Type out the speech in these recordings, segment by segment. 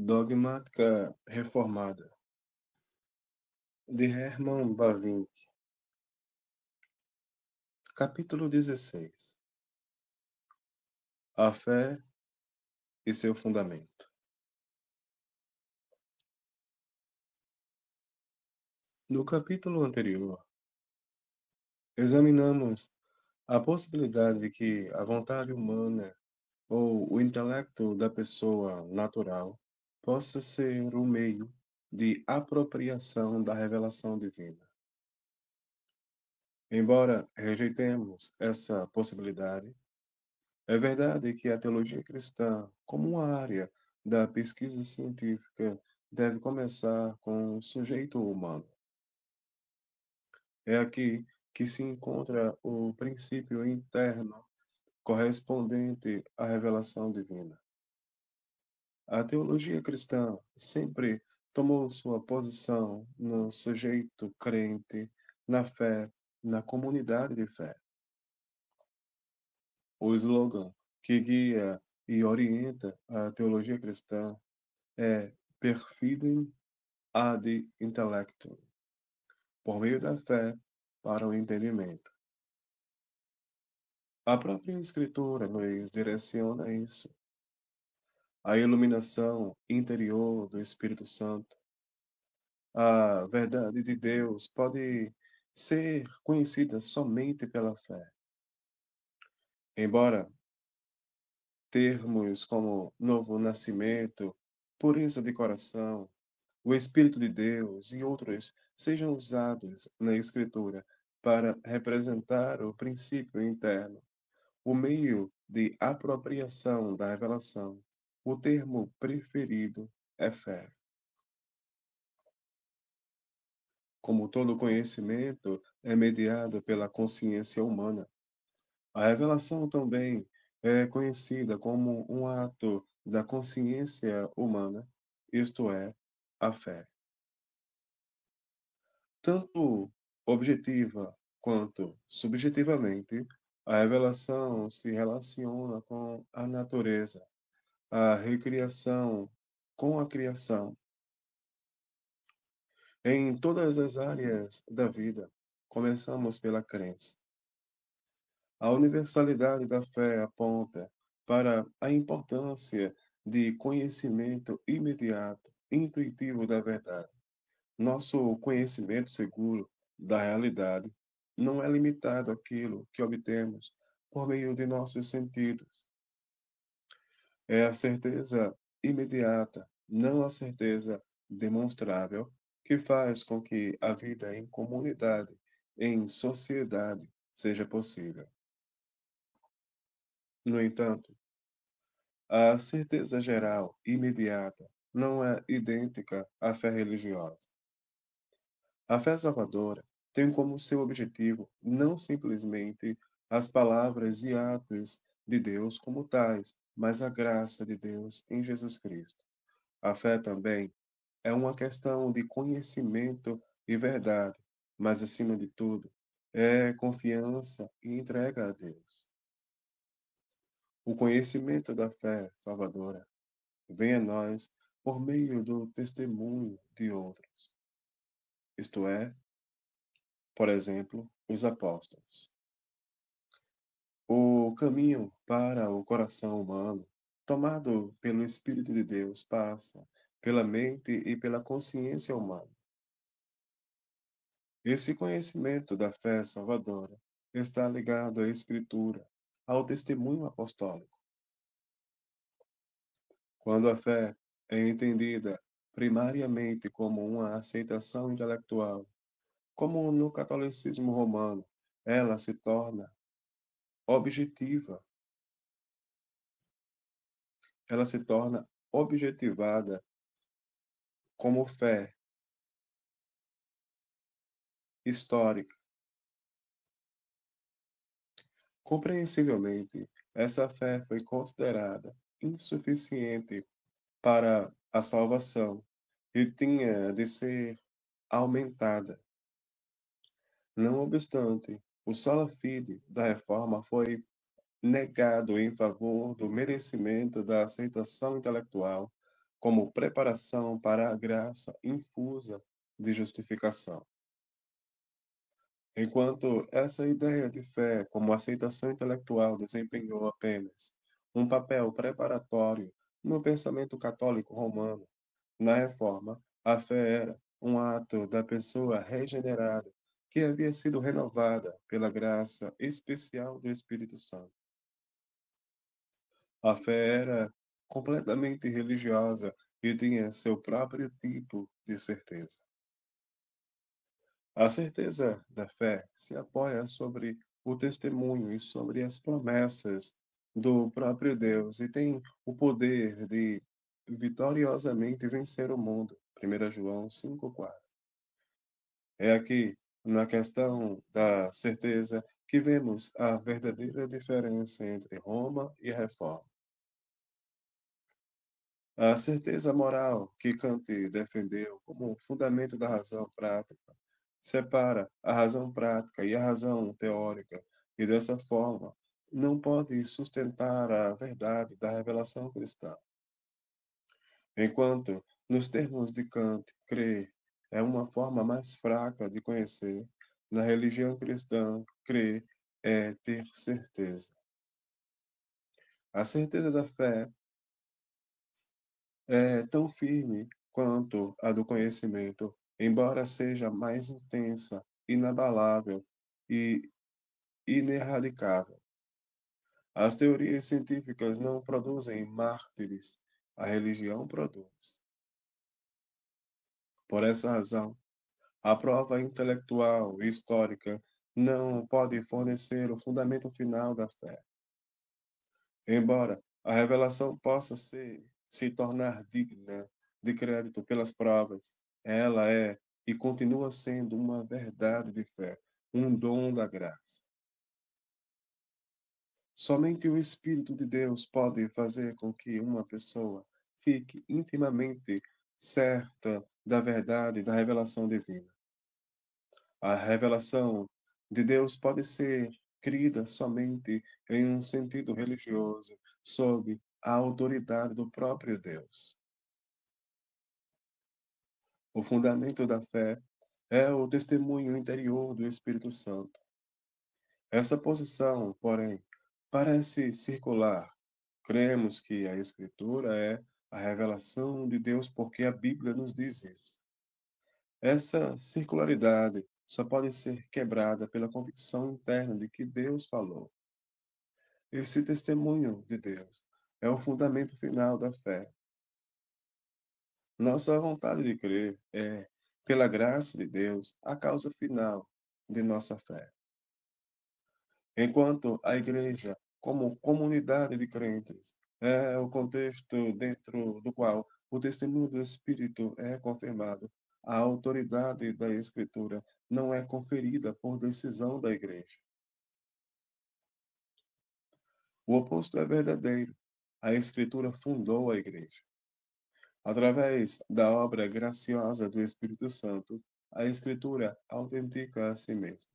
Dogmática Reformada, de Hermann Bavinck, capítulo 16. A fé e seu fundamento. No capítulo anterior, examinamos a possibilidade de que a vontade humana ou o intelecto da pessoa natural possa ser o meio de apropriação da revelação divina. Embora rejeitemos essa possibilidade, é verdade que a teologia cristã, como uma área da pesquisa científica, deve começar com o sujeito humano. É aqui que se encontra o princípio interno correspondente à revelação divina. A teologia cristã sempre tomou sua posição no sujeito crente, na fé, na comunidade de fé. O slogan que guia e orienta a teologia cristã é per fidem ad intellectum, por meio da fé para o entendimento. A própria Escritura nos direciona a isso. A iluminação interior do Espírito Santo. A verdade de Deus pode ser conhecida somente pela fé. Embora termos como novo nascimento, pureza de coração, o Espírito de Deus e outros sejam usados na Escritura para representar o princípio interno, o meio de apropriação da revelação. O termo preferido é fé. Como todo conhecimento é mediado pela consciência humana, a revelação também é conhecida como um ato da consciência humana, isto é, a fé. Tanto objetiva quanto subjetivamente, a revelação se relaciona com a natureza, a recriação com a criação, em todas as áreas da vida. Começamos pela crença. A universalidade da fé aponta para a importância de conhecimento imediato, intuitivo da verdade. Nosso conhecimento seguro da realidade não é limitado àquilo que obtemos por meio de nossos sentidos. É a certeza imediata, não a certeza demonstrável, que faz com que a vida em comunidade, em sociedade, seja possível. No entanto, a certeza geral imediata não é idêntica à fé religiosa. A fé salvadora tem como seu objetivo não simplesmente as palavras e atos de Deus como tais, mas a graça de Deus em Jesus Cristo. A fé também é uma questão de conhecimento e verdade, mas acima de tudo, é confiança e entrega a Deus. O conhecimento da fé salvadora vem a nós por meio do testemunho de outros, isto é, por exemplo, os apóstolos. O caminho para o coração humano, tomado pelo Espírito de Deus, passa pela mente e pela consciência humana. Esse conhecimento da fé salvadora está ligado à Escritura, ao testemunho apostólico. Quando a fé é entendida primariamente como uma aceitação intelectual, como no catolicismo romano, ela se torna objetiva, ela se torna objetivada como fé histórica. Compreensivelmente, essa fé foi considerada insuficiente para a salvação e tinha de ser aumentada. Não obstante, o sola fide da reforma foi negado em favor do merecimento da aceitação intelectual como preparação para a graça infusa de justificação. Enquanto essa ideia de fé como aceitação intelectual desempenhou apenas um papel preparatório no pensamento católico romano, na Reforma, a fé era um ato da pessoa regenerada que havia sido renovada pela graça especial do Espírito Santo. A fé era completamente religiosa e tinha seu próprio tipo de certeza. A certeza da fé se apoia sobre o testemunho e sobre as promessas do próprio Deus e tem o poder de vitoriosamente vencer o mundo. 1 João 5,4. É aqui, na questão da certeza, que vemos a verdadeira diferença entre Roma e Reforma. A certeza moral que Kant defendeu como fundamento da razão prática separa a razão prática e a razão teórica, e dessa forma não pode sustentar a verdade da revelação cristã. Enquanto, nos termos de Kant, crer é uma forma mais fraca de conhecer, na religião cristã, crer é ter certeza. A certeza da fé é tão firme quanto a do conhecimento, embora seja mais intensa, inabalável e ineradicável. As teorias científicas não produzem mártires, a religião produz. Por essa razão, a prova intelectual e histórica não pode fornecer o fundamento final da fé. Embora a revelação possa se tornar digna de crédito pelas provas, ela é e continua sendo uma verdade de fé, um dom da graça. Somente o Espírito de Deus pode fazer com que uma pessoa fique intimamente certa da verdade da revelação divina. A revelação de Deus pode ser crida somente em um sentido religioso, sob a autoridade do próprio Deus. O fundamento da fé é o testemunho interior do Espírito Santo. Essa posição, porém, parece circular. Cremos que a Escritura é a revelação de Deus porque a Bíblia nos diz isso. Essa circularidade só pode ser quebrada pela convicção interna de que Deus falou. Esse testemunho de Deus é o fundamento final da fé. Nossa vontade de crer é, pela graça de Deus, a causa final de nossa fé. Enquanto a igreja, como comunidade de crentes, é o contexto dentro do qual o testemunho do Espírito é confirmado, a autoridade da Escritura não é conferida por decisão da igreja. O oposto é verdadeiro. A Escritura fundou a igreja. Através da obra graciosa do Espírito Santo, a Escritura autentica a si mesma.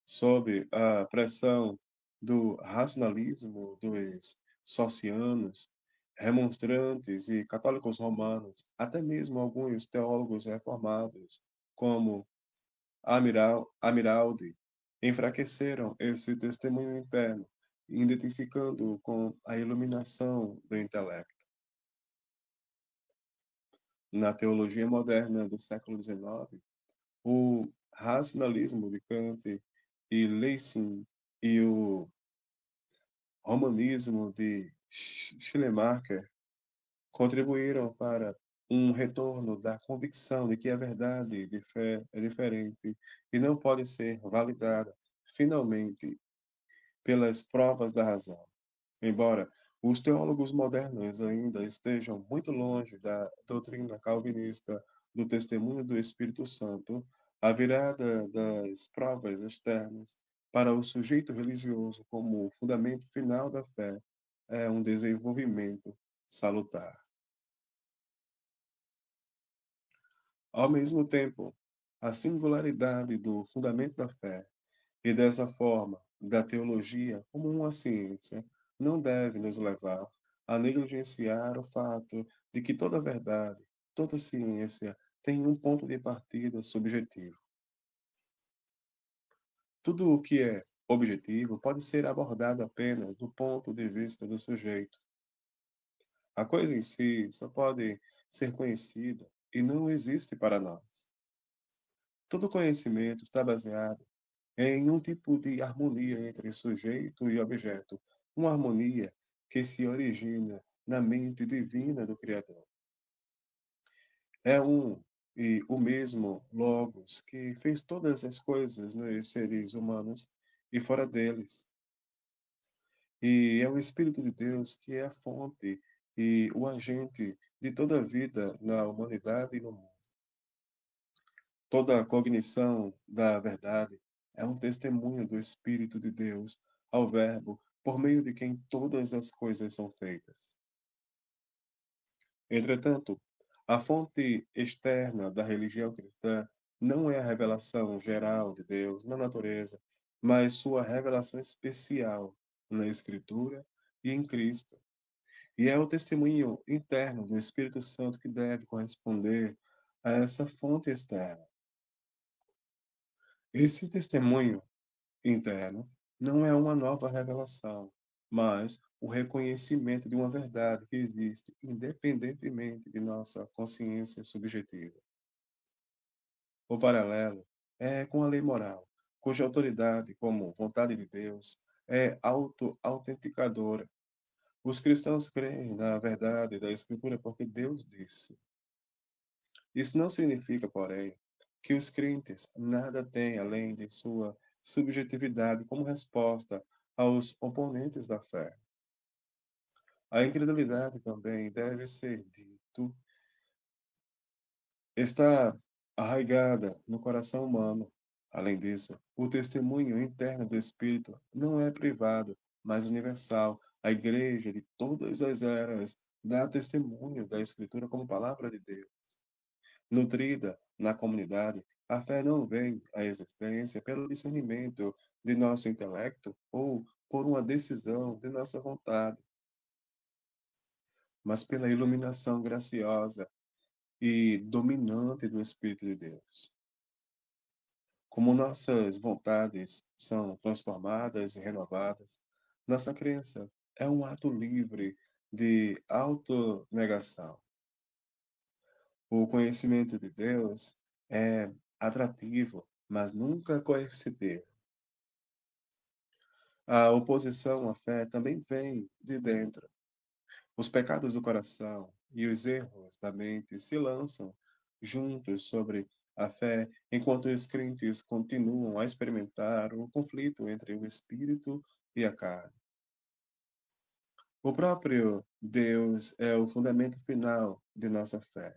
Sob a pressão do racionalismo dos socianos, remonstrantes e católicos romanos, até mesmo alguns teólogos reformados, como Amiraldi, enfraqueceram esse testemunho interno, identificando-o com a iluminação do intelecto. Na teologia moderna do século XIX, o racionalismo de Kant e Lessing e o romanismo de Schleiermacher contribuíram para um retorno da convicção de que a verdade de fé é diferente e não pode ser validada finalmente pelas provas da razão. Embora os teólogos modernos ainda estejam muito longe da doutrina calvinista do testemunho do Espírito Santo, a virada das provas externas para o sujeito religioso como fundamento final da fé é um desenvolvimento salutar. Ao mesmo tempo, a singularidade do fundamento da fé e dessa forma da teologia como uma ciência não deve nos levar a negligenciar o fato de que toda verdade, toda ciência tem um ponto de partida subjetivo. Tudo o que é objetivo pode ser abordado apenas do ponto de vista do sujeito. A coisa em si só pode ser conhecida e não existe para nós. Todo conhecimento está baseado em um tipo de harmonia entre sujeito e objeto, uma harmonia que se origina na mente divina do Criador. É um e o mesmo Logos que fez todas as coisas nos seres humanos e fora deles. E é o Espírito de Deus que é a fonte e o agente de toda a vida na humanidade e no mundo. Toda a cognição da verdade é um testemunho do Espírito de Deus ao Verbo, por meio de quem todas as coisas são feitas. Entretanto, a fonte externa da religião cristã não é a revelação geral de Deus na natureza, mas sua revelação especial na Escritura e em Cristo. E é o testemunho interno do Espírito Santo que deve corresponder a essa fonte externa. Esse testemunho interno não é uma nova revelação, mas o reconhecimento de uma verdade que existe independentemente de nossa consciência subjetiva. O paralelo é com a lei moral, cuja autoridade, como vontade de Deus, é auto-autenticadora. Os cristãos creem na verdade da Escritura porque Deus disse. Isso não significa, porém, que os crentes nada têm além de sua subjetividade como resposta aos oponentes da fé. A incredulidade também deve ser dito, está arraigada no coração humano. Além disso, o testemunho interno do Espírito não é privado, mas universal. A igreja de todas as eras dá testemunho da Escritura como palavra de Deus. Nutrida na comunidade, a fé não vem à existência pelo discernimento de nosso intelecto ou por uma decisão de nossa vontade, mas pela iluminação graciosa e dominante do Espírito de Deus. Como nossas vontades são transformadas e renovadas, nossa crença é um ato livre de autonegação. O conhecimento de Deus é atrativo, mas nunca coercitivo. A oposição à fé também vem de dentro. Os pecados do coração e os erros da mente se lançam juntos sobre a fé, enquanto os crentes continuam a experimentar o conflito entre o espírito e a carne. O próprio Deus é o fundamento final de nossa fé.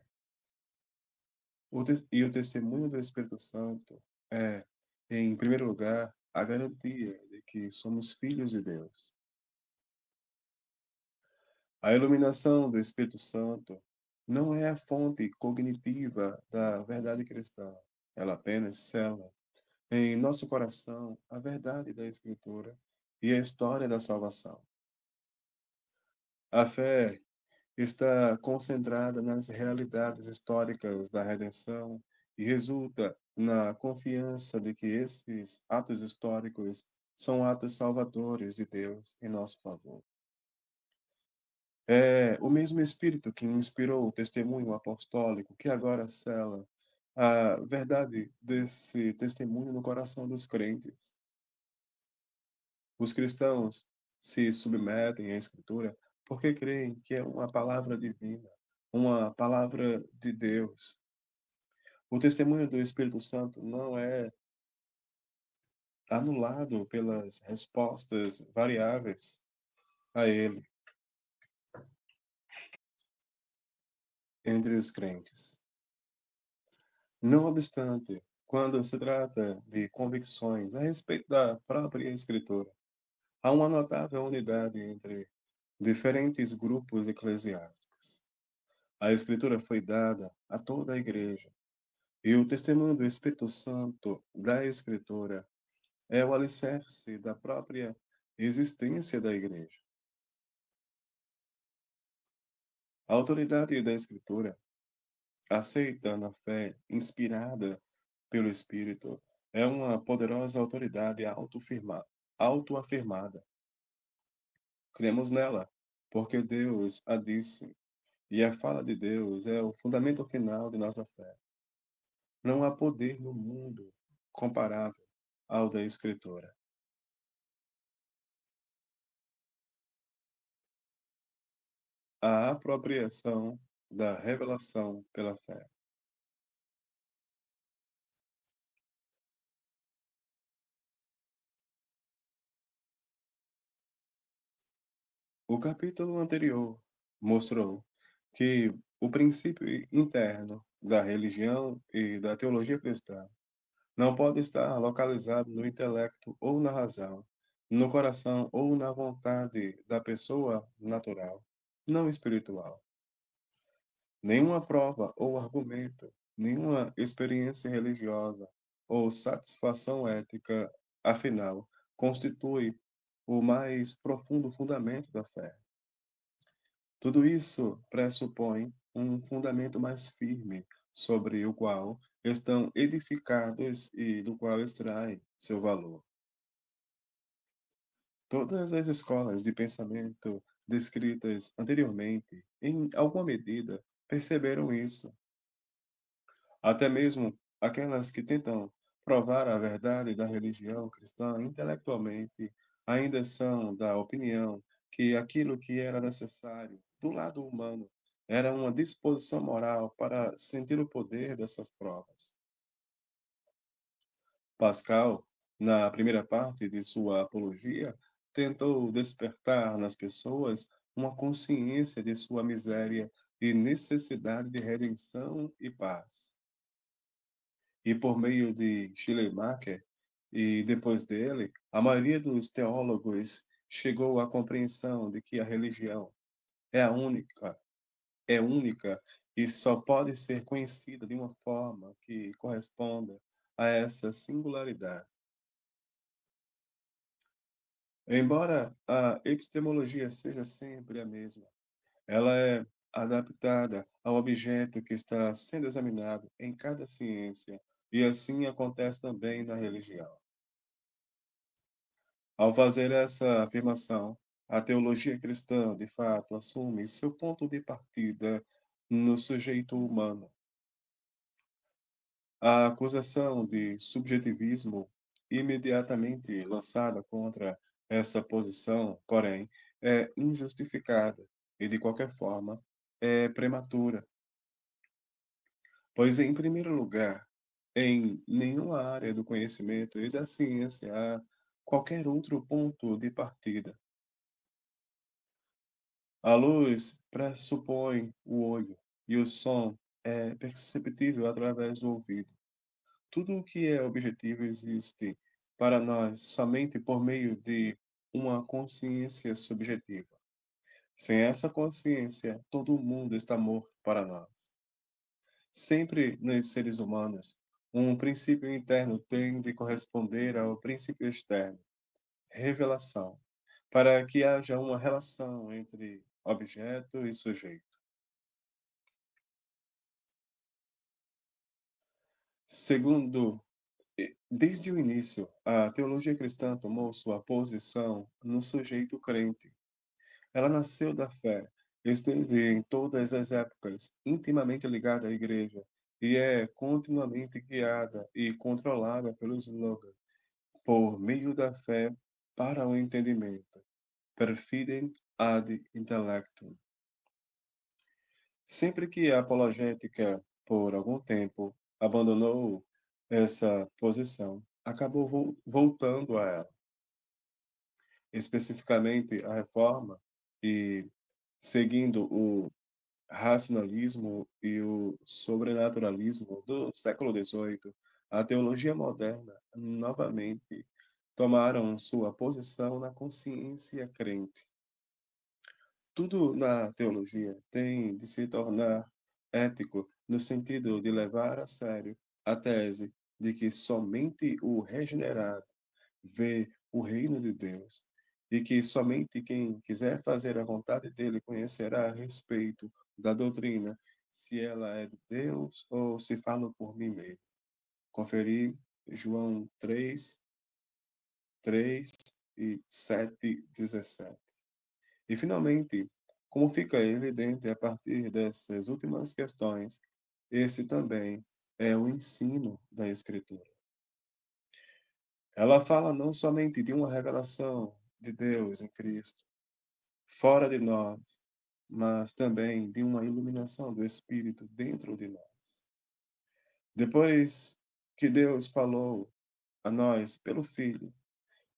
E o testemunho do Espírito Santo é, em primeiro lugar, a garantia de que somos filhos de Deus. A iluminação do Espírito Santo não é a fonte cognitiva da verdade cristã. Ela apenas cela em nosso coração a verdade da Escritura e a história da salvação. A fé está concentrada nas realidades históricas da redenção e resulta na confiança de que esses atos históricos são atos salvadores de Deus em nosso favor. É o mesmo Espírito que inspirou o testemunho apostólico que agora cela a verdade desse testemunho no coração dos crentes. Os cristãos se submetem à Escritura porque creem que é uma palavra divina, uma palavra de Deus. O testemunho do Espírito Santo não é anulado pelas respostas variáveis a ele entre os crentes. Não obstante, quando se trata de convicções a respeito da própria Escritura, há uma notável unidade entre diferentes grupos eclesiásticos. A Escritura foi dada a toda a Igreja, e o testemunho do Espírito Santo da Escritura é o alicerce da própria existência da Igreja. A autoridade da Escritura, aceita na fé, inspirada pelo Espírito, é uma poderosa autoridade autoafirmada. Cremos nela, porque Deus a disse, e a fala de Deus é o fundamento final de nossa fé. Não há poder no mundo comparável ao da Escritura. A apropriação da revelação pela fé. O capítulo anterior mostrou que o princípio interno da religião e da teologia cristã não pode estar localizado no intelecto ou na razão, no coração ou na vontade da pessoa natural, não espiritual. Nenhuma prova ou argumento, nenhuma experiência religiosa ou satisfação ética, afinal, constitui o mais profundo fundamento da fé. Tudo isso pressupõe um fundamento mais firme sobre o qual estão edificados e do qual extraem seu valor. Todas as escolas de pensamento descritas anteriormente, em alguma medida, perceberam isso. Até mesmo aquelas que tentam provar a verdade da religião cristã intelectualmente ainda são da opinião que aquilo que era necessário do lado humano era uma disposição moral para sentir o poder dessas provas. Pascal, na primeira parte de sua apologia, tentou despertar nas pessoas uma consciência de sua miséria e necessidade de redenção e paz. E por meio de Schleiermacher e depois dele, a maioria dos teólogos chegou à compreensão de que a religião é a única e só pode ser conhecida de uma forma que corresponda a essa singularidade. Embora a epistemologia seja sempre a mesma, ela é adaptada ao objeto que está sendo examinado em cada ciência, e assim acontece também na religião. Ao fazer essa afirmação, a teologia cristã, de fato, assume seu ponto de partida no sujeito humano. A acusação de subjetivismo imediatamente lançada contra essa posição, porém, é injustificada e, de qualquer forma, é prematura, pois, em primeiro lugar, em nenhuma área do conhecimento e da ciência há qualquer outro ponto de partida. A luz pressupõe o olho e o som é perceptível através do ouvido. Tudo o que é objetivo existe para nós somente por meio de uma consciência subjetiva. Sem essa consciência, todo o mundo está morto para nós. Sempre nos seres humanos, um princípio interno tem de corresponder ao princípio externo, revelação, para que haja uma relação entre objeto e sujeito. Segundo, desde o início, a teologia cristã tomou sua posição no sujeito crente. Ela nasceu da fé, esteve em todas as épocas intimamente ligada à igreja e é continuamente guiada e controlada pelo slogan por meio da fé para o entendimento. Per fidem ad intellectum. Sempre que a apologética, por algum tempo, abandonou essa posição, acabou voltando a ela, especificamente a reforma, e seguindo o racionalismo e o sobrenaturalismo do século XVIII, a teologia moderna novamente tomaram sua posição na consciência crente. Tudo na teologia tem de se tornar ético no sentido de levar a sério a tese de que somente o regenerado vê o reino de Deus e que somente quem quiser fazer a vontade dele conhecerá a respeito da doutrina se ela é de Deus ou se falo por mim mesmo. Conferir João 3 e 7:17. E, finalmente, como fica evidente a partir dessas últimas questões, esse também é o ensino da Escritura. Ela fala não somente de uma revelação de Deus em Cristo, fora de nós, mas também de uma iluminação do Espírito dentro de nós. Depois que Deus falou a nós pelo Filho,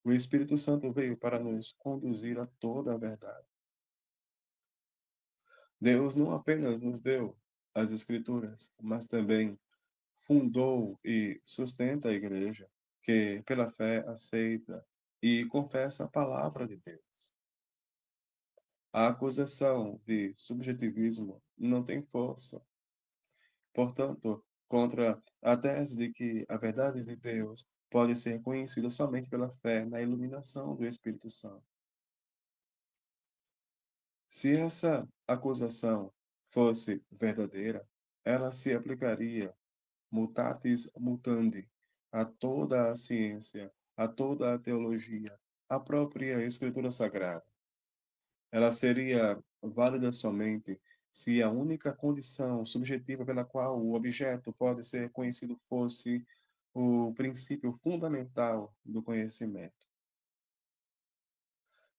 o Espírito Santo veio para nos conduzir a toda a verdade. Deus não apenas nos deu as Escrituras, mas também fundou e sustenta a igreja, que pela fé aceita e confessa a palavra de Deus. A acusação de subjetivismo não tem força. Portanto, contra a tese de que a verdade de Deus pode ser conhecida somente pela fé na iluminação do Espírito Santo. Se essa acusação fosse verdadeira, ela se aplicaria mutatis mutandi a toda a ciência, a toda a teologia, à própria Escritura Sagrada. Ela seria válida somente se a única condição subjetiva pela qual o objeto pode ser conhecido fosse o princípio fundamental do conhecimento.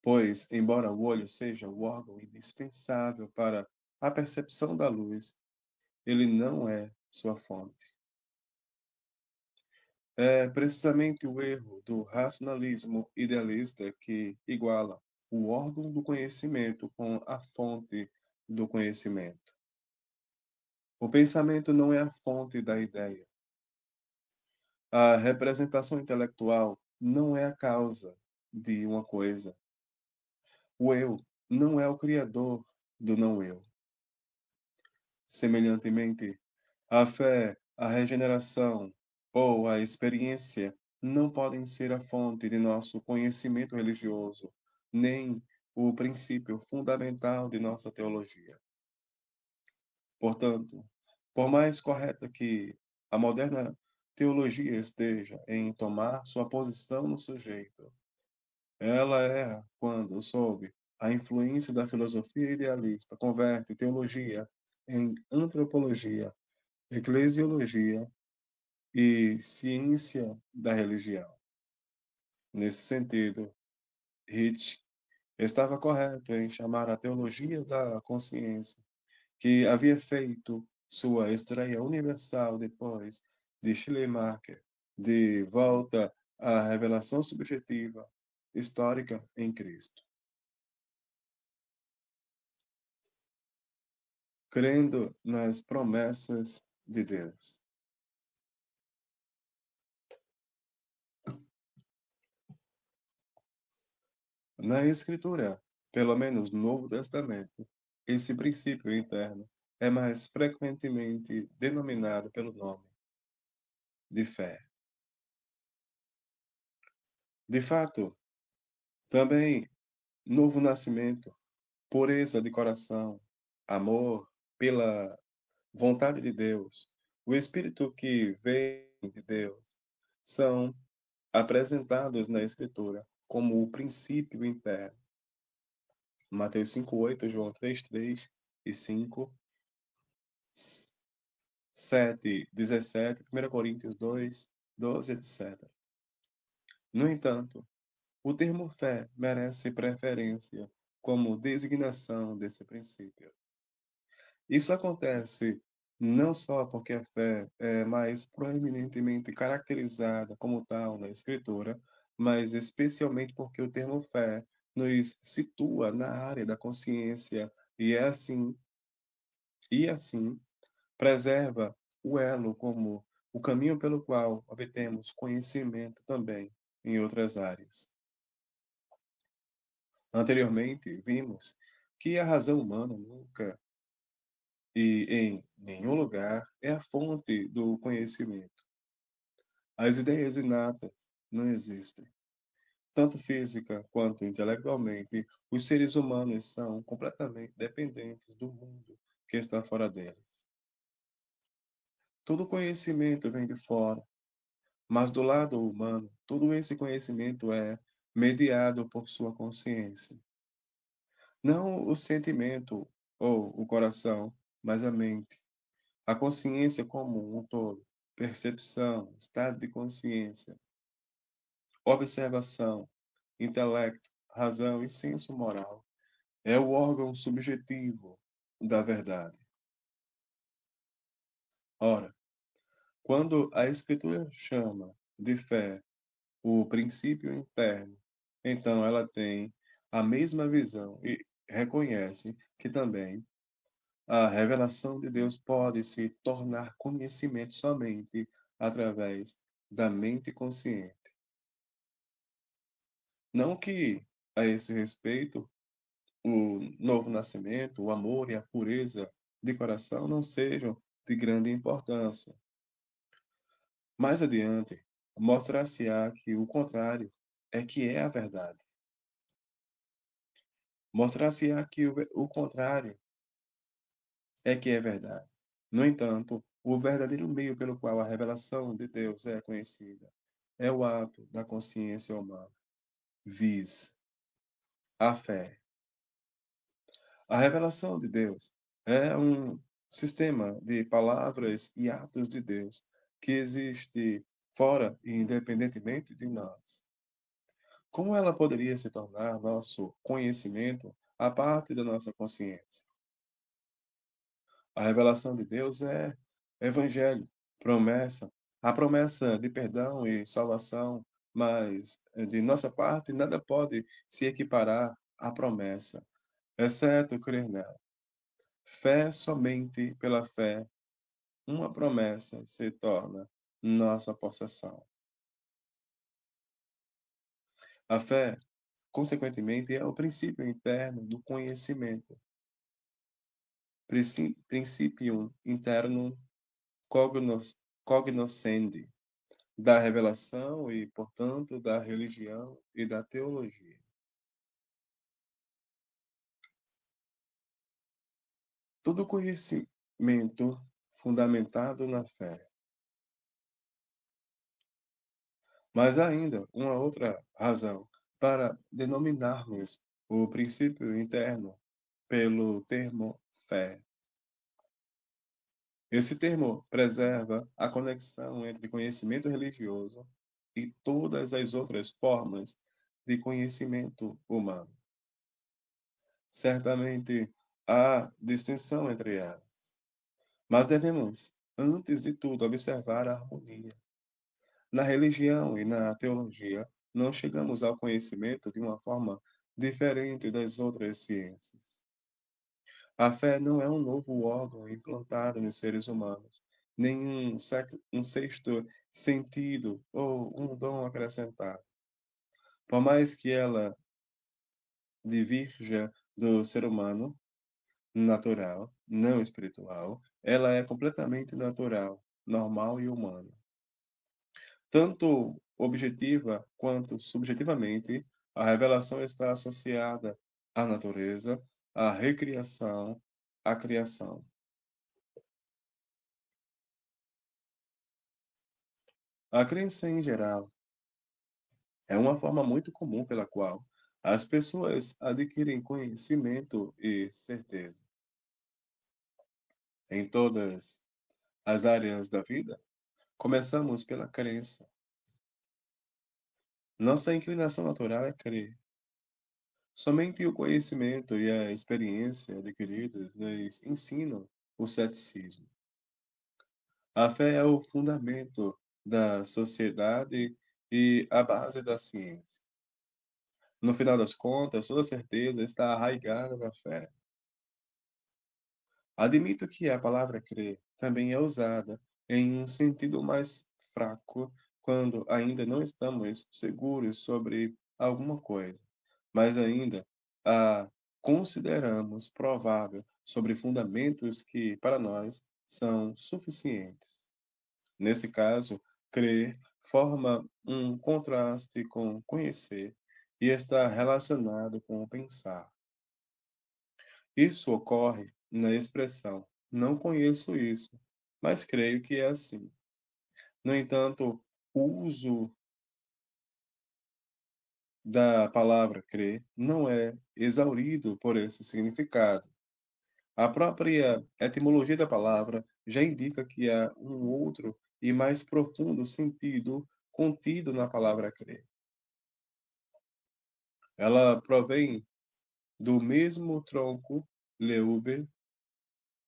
Pois, embora o olho seja o órgão indispensável para a percepção da luz, ele não é sua fonte. É precisamente o erro do racionalismo idealista que iguala o órgão do conhecimento com a fonte do conhecimento. O pensamento não é a fonte da ideia. A representação intelectual não é a causa de uma coisa. O eu não é o criador do não eu. Semelhantemente, a fé, a regeneração ou a experiência não podem ser a fonte de nosso conhecimento religioso, nem o princípio fundamental de nossa teologia. Portanto, por mais correta que a moderna teologia esteja em tomar sua posição no sujeito, ela erra quando, sob a influência da filosofia idealista, converte teologia em antropologia, eclesiologia e ciência da religião. Nesse sentido, Hitch estava correto em chamar a teologia da consciência, que havia feito sua estreia universal depois de Schleiermacher, de volta à revelação subjetiva histórica em Cristo. Crendo nas promessas de Deus. Na Escritura, pelo menos no Novo Testamento, esse princípio interno é mais frequentemente denominado pelo nome de fé. De fato, também novo nascimento, pureza de coração, amor pela vontade de Deus, o Espírito que vem de Deus, são apresentados na Escritura como o princípio interno. Mateus 5:8, João 3:3 e 5, 7:17, 1 Coríntios 2:12, etc. No entanto, o termo fé merece preferência como designação desse princípio. Isso acontece não só porque a fé é mais proeminentemente caracterizada como tal na Escritura, mas especialmente porque o termo fé nos situa na área da consciência e assim preserva o elo como o caminho pelo qual obtemos conhecimento também em outras áreas. Anteriormente, vimos que a razão humana nunca e em nenhum lugar é a fonte do conhecimento. As ideias inatas não existem. Tanto física quanto intelectualmente, os seres humanos são completamente dependentes do mundo que está fora deles. Todo conhecimento vem de fora, mas do lado humano, todo esse conhecimento é mediado por sua consciência. Não o sentimento ou o coração, mas a mente. A consciência como um todo. Percepção, estado de consciência, observação, intelecto, razão e senso moral. É o órgão subjetivo da verdade. Ora, quando a Escritura chama de fé o princípio interno, então ela tem a mesma visão e reconhece que também a revelação de Deus pode se tornar conhecimento somente através da mente consciente. Não que, a esse respeito, o novo nascimento, o amor e a pureza de coração não sejam de grande importância. Mais adiante, mostrar-se-á que o contrário é que é a verdade. Mostrar-se-á que o contrário é que é verdade. No entanto, o verdadeiro meio pelo qual a revelação de Deus é conhecida é o ato da consciência humana, viz a fé. A revelação de Deus é um sistema de palavras e atos de Deus que existe fora e independentemente de nós. Como ela poderia se tornar nosso conhecimento a parte da nossa consciência? A revelação de Deus é evangelho, promessa, a promessa de perdão e salvação, mas de nossa parte nada pode se equiparar à promessa, exceto crer nela. Fé somente pela fé, uma promessa se torna nossa possessão. A fé, consequentemente, é o princípio interno do conhecimento, principium internum cognoscendi, da revelação e, portanto, da religião e da teologia. Todo conhecimento fundamentado na fé. Mas ainda uma outra razão para denominarmos o princípio interno pelo termo fé. Esse termo preserva a conexão entre conhecimento religioso e todas as outras formas de conhecimento humano. Certamente há distinção entre elas, mas devemos, antes de tudo, observar a harmonia. Na religião e na teologia, não chegamos ao conhecimento de uma forma diferente das outras ciências. A fé não é um novo órgão implantado nos seres humanos, nem um sexto sentido ou um dom acrescentado. Por mais que ela divirja do ser humano natural, não espiritual, ela é completamente natural, normal e humana. Tanto objetiva quanto subjetivamente, a revelação está associada à natureza, à recriação, à criação. A crença em geral é uma forma muito comum pela qual as pessoas adquirem conhecimento e certeza. Em todas as áreas da vida, começamos pela crença. Nossa inclinação natural é crer. Somente o conhecimento e a experiência adquiridos nos ensinam o ceticismo. A fé é o fundamento da sociedade e a base da ciência. No final das contas, toda certeza está arraigada na fé. Admito que a palavra crer também é usada em um sentido mais fraco quando ainda não estamos seguros sobre alguma coisa, mas ainda a consideramos provável sobre fundamentos que, para nós, são suficientes. Nesse caso, crer forma um contraste com conhecer e está relacionado com pensar. Isso ocorre na expressão "não conheço isso, mas creio que é assim". No entanto, o uso da palavra crer não é exaurido por esse significado. A própria etimologia da palavra já indica que há um outro e mais profundo sentido contido na palavra crer. Ela provém do mesmo tronco leuber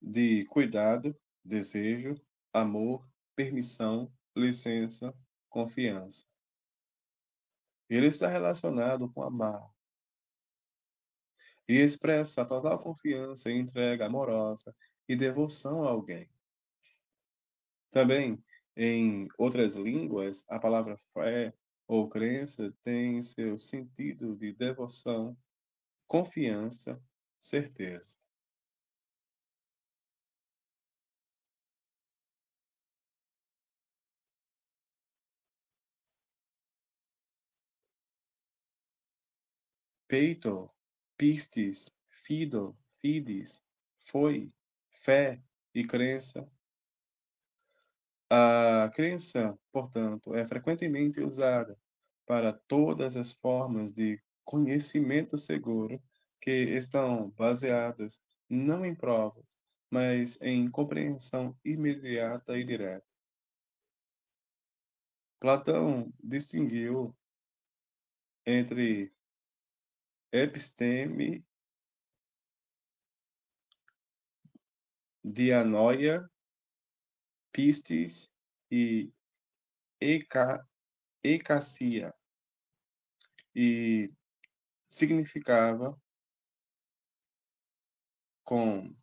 de cuidado, desejo, amor, permissão, licença, confiança. Ele está relacionado com amar e expressa total confiança e entrega amorosa e devoção a alguém. Também, em outras línguas, a palavra fé ou crença tem seu sentido de devoção, confiança, certeza. Peito, pistis, fido, fides, foi, fé e crença. A crença, portanto, é frequentemente usada para todas as formas de conhecimento seguro que estão baseadas não em provas, mas em compreensão imediata e direta. Platão distinguiu entre episteme, dianoia, pistis e eca, ecasia, e significava com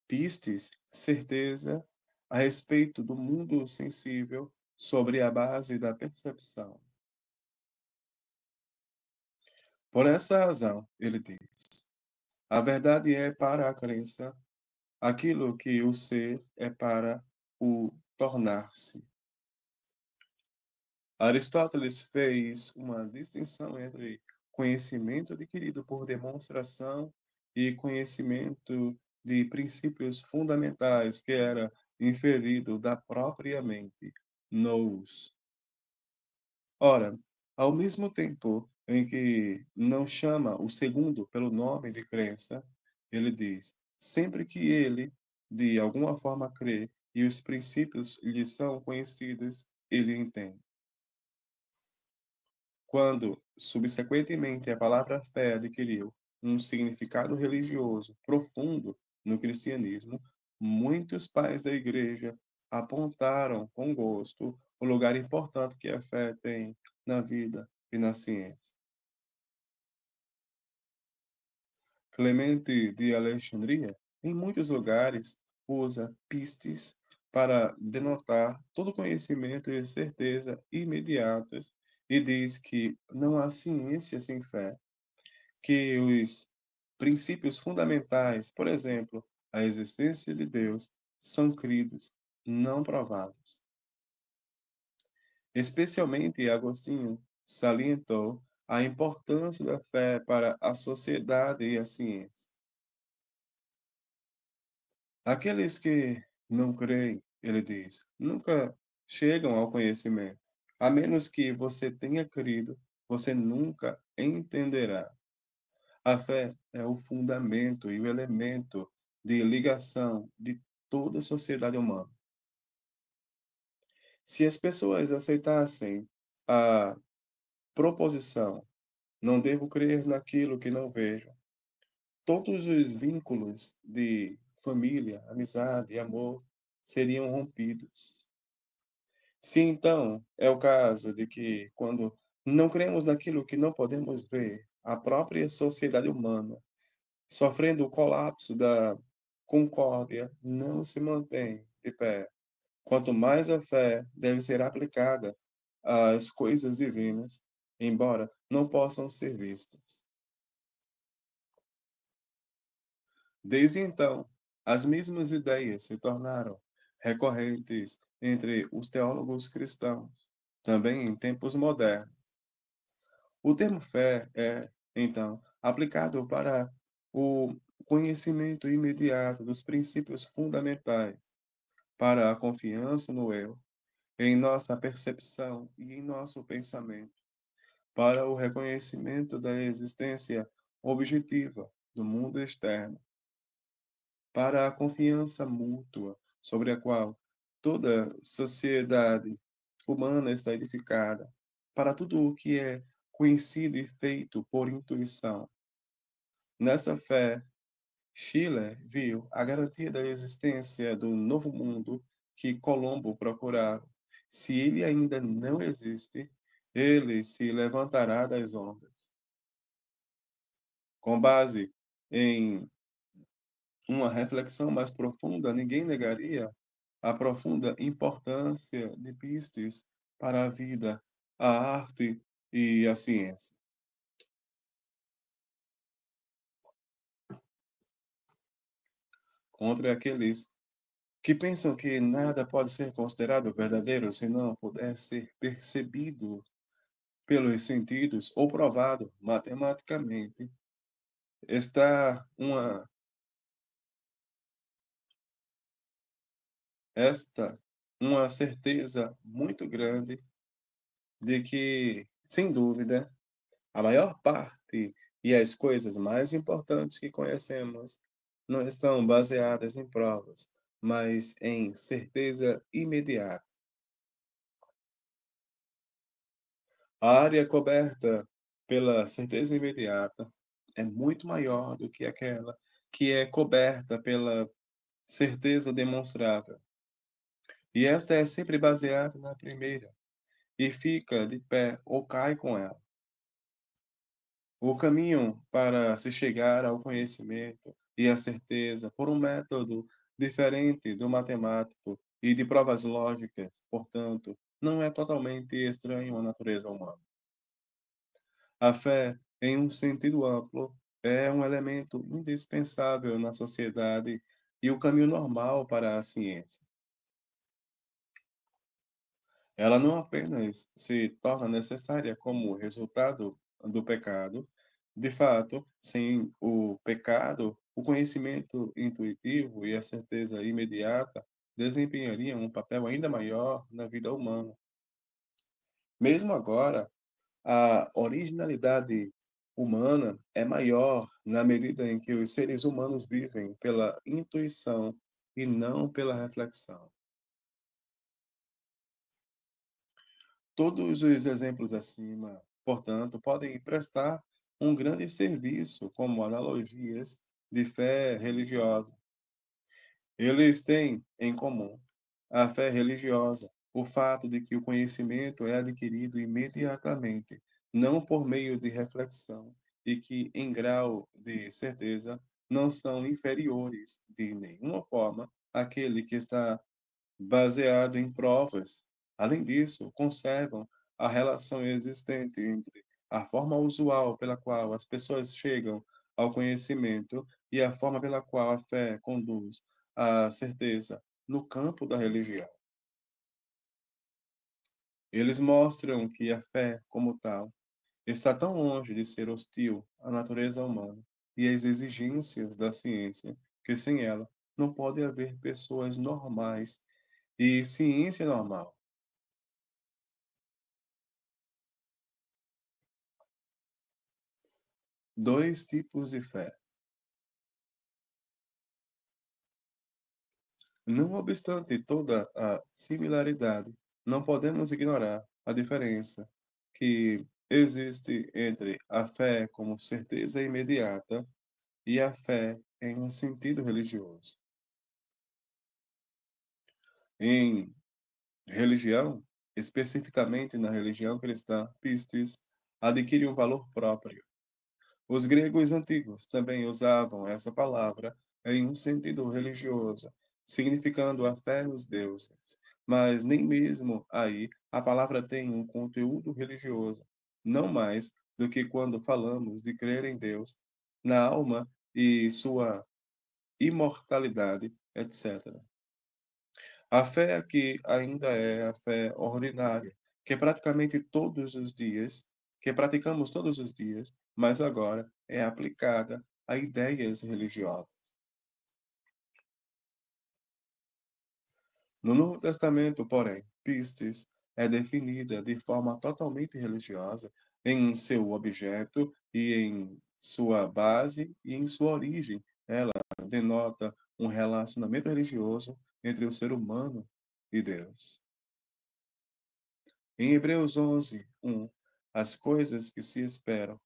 pistes certeza a respeito do mundo sensível sobre a base da percepção. Por essa razão, ele diz, a verdade é para a crença aquilo que o ser é para o tornar-se. Aristóteles fez uma distinção entre conhecimento adquirido por demonstração e conhecimento de princípios fundamentais que era inferido da própria mente, nous. Ora, ao mesmo tempo em que não chama o segundo pelo nome de crença, ele diz: sempre que ele, de alguma forma, crê e os princípios lhe são conhecidos, ele entende. Quando, subsequentemente, a palavra fé adquiriu um significado religioso profundo no cristianismo, muitos pais da igreja apontaram com gosto o lugar importante que a fé tem na vida e na ciência. Clemente de Alexandria, em muitos lugares, usa pistes para denotar todo conhecimento e certeza imediatos e diz que não há ciência sem fé, que os princípios fundamentais, por exemplo, a existência de Deus, são cridos, não provados. Especialmente Agostinho salientou a importância da fé para a sociedade e a ciência. Aqueles que não creem, ele diz, nunca chegam ao conhecimento. A menos que você tenha crido, você nunca entenderá. A fé é o fundamento e o elemento de ligação de toda a sociedade humana. Se as pessoas aceitassem a proposição, não devo crer naquilo que não vejo, todos os vínculos de família, amizade e amor seriam rompidos. Se então é o caso de que, quando não cremos naquilo que não podemos ver, a própria sociedade humana, sofrendo o colapso da concórdia, não se mantém de pé. Quanto mais a fé deve ser aplicada às coisas divinas, embora não possam ser vistas. Desde então, as mesmas ideias se tornaram recorrentes entre os teólogos cristãos, também em tempos modernos. O termo fé é, então, aplicado para o conhecimento imediato dos princípios fundamentais para a confiança no eu, em nossa percepção e em nosso pensamento, para o reconhecimento da existência objetiva do mundo externo, para a confiança mútua sobre a qual toda sociedade humana está edificada, para tudo o que é conhecido e feito por intuição. Nessa fé, Schiller viu a garantia da existência do novo mundo que Colombo procurava. Se ele ainda não existe, ele se levantará das ondas. Com base em uma reflexão mais profunda, ninguém negaria a profunda importância de Pistes para a vida, a arte e a ciência. Contra aqueles que pensam que nada pode ser considerado verdadeiro se não puder ser percebido pelos sentidos ou provado matematicamente, está esta uma certeza muito grande de que, sem dúvida, a maior parte e as coisas mais importantes que conhecemos não estão baseadas em provas, mas em certeza imediata. A área coberta pela certeza imediata é muito maior do que aquela que é coberta pela certeza demonstrável. E esta é sempre baseada na primeira, e fica de pé ou cai com ela. O caminho para se chegar ao conhecimento e à certeza por um método diferente do matemático e de provas lógicas, portanto, não é totalmente estranho à natureza humana. A fé, em um sentido amplo, é um elemento indispensável na sociedade e o caminho normal para a ciência. Ela não apenas se torna necessária como resultado do pecado, de fato, sem o pecado, o conhecimento intuitivo e a certeza imediata desempenhariam um papel ainda maior na vida humana. Mesmo agora, a originalidade humana é maior na medida em que os seres humanos vivem pela intuição e não pela reflexão. Todos os exemplos acima, portanto, podem prestar um grande serviço como analogias de fé religiosa. Eles têm em comum a fé religiosa, o fato de que o conhecimento é adquirido imediatamente, não por meio de reflexão, e que, em grau de certeza, não são inferiores de nenhuma forma àquele que está baseado em provas. Além disso, conservam a relação existente entre a forma usual pela qual as pessoas chegam ao conhecimento e a forma pela qual a fé conduz à certeza no campo da religião. Eles mostram que a fé, como tal, está tão longe de ser hostil à natureza humana e às exigências da ciência, que sem ela não pode haver pessoas normais e ciência normal. Dois tipos de fé. Não obstante toda a similaridade, não podemos ignorar a diferença que existe entre a fé como certeza imediata e a fé em um sentido religioso. Em religião, especificamente na religião cristã, pistis adquire um valor próprio. Os gregos antigos também usavam essa palavra em um sentido religioso, significando a fé nos deuses. Mas nem mesmo aí a palavra tem um conteúdo religioso, não mais do que quando falamos de crer em Deus, na alma e sua imortalidade, etc. A fé aqui ainda é a fé ordinária, que praticamente todos os dias, que praticamos todos os dias, mas agora é aplicada a ideias religiosas. No Novo Testamento, porém, pistis é definida de forma totalmente religiosa em seu objeto e em sua base e em sua origem. Ela denota um relacionamento religioso entre o ser humano e Deus. Em Hebreus 11, 1, as coisas que se esperam,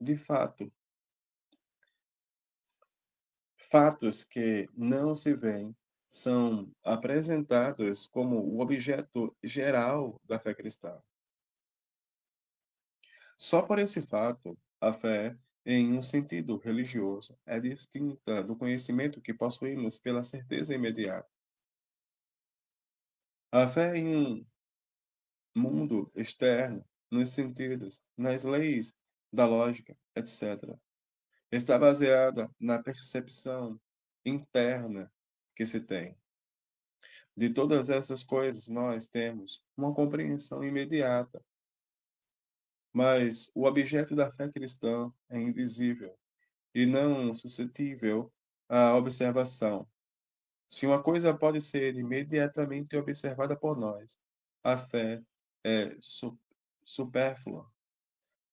de fato, fatos que não se veem, são apresentados como o objeto geral da fé cristã. Só por esse fato, a fé, em um sentido religioso, é distinta do conhecimento que possuímos pela certeza imediata. A fé em um mundo externo, nos sentidos, nas leis da lógica, etc., está baseada na percepção interna que se tem. De todas essas coisas, nós temos uma compreensão imediata, mas o objeto da fé cristã é invisível e não suscetível à observação. Se uma coisa pode ser imediatamente observada por nós, a fé é supérflua.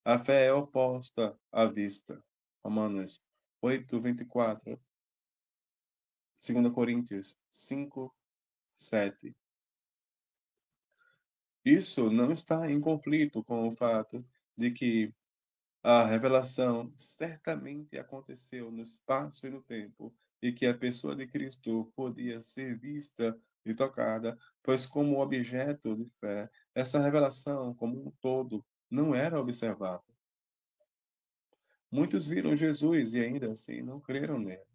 A fé é oposta à vista. Romanos 8:24, 2 Coríntios 5:7. Isso não está em conflito com o fato de que a revelação certamente aconteceu no espaço e no tempo, e que a pessoa de Cristo podia ser vista e tocada, pois, como objeto de fé, essa revelação, como um todo, não era observável. Muitos viram Jesus e ainda assim não creram nele.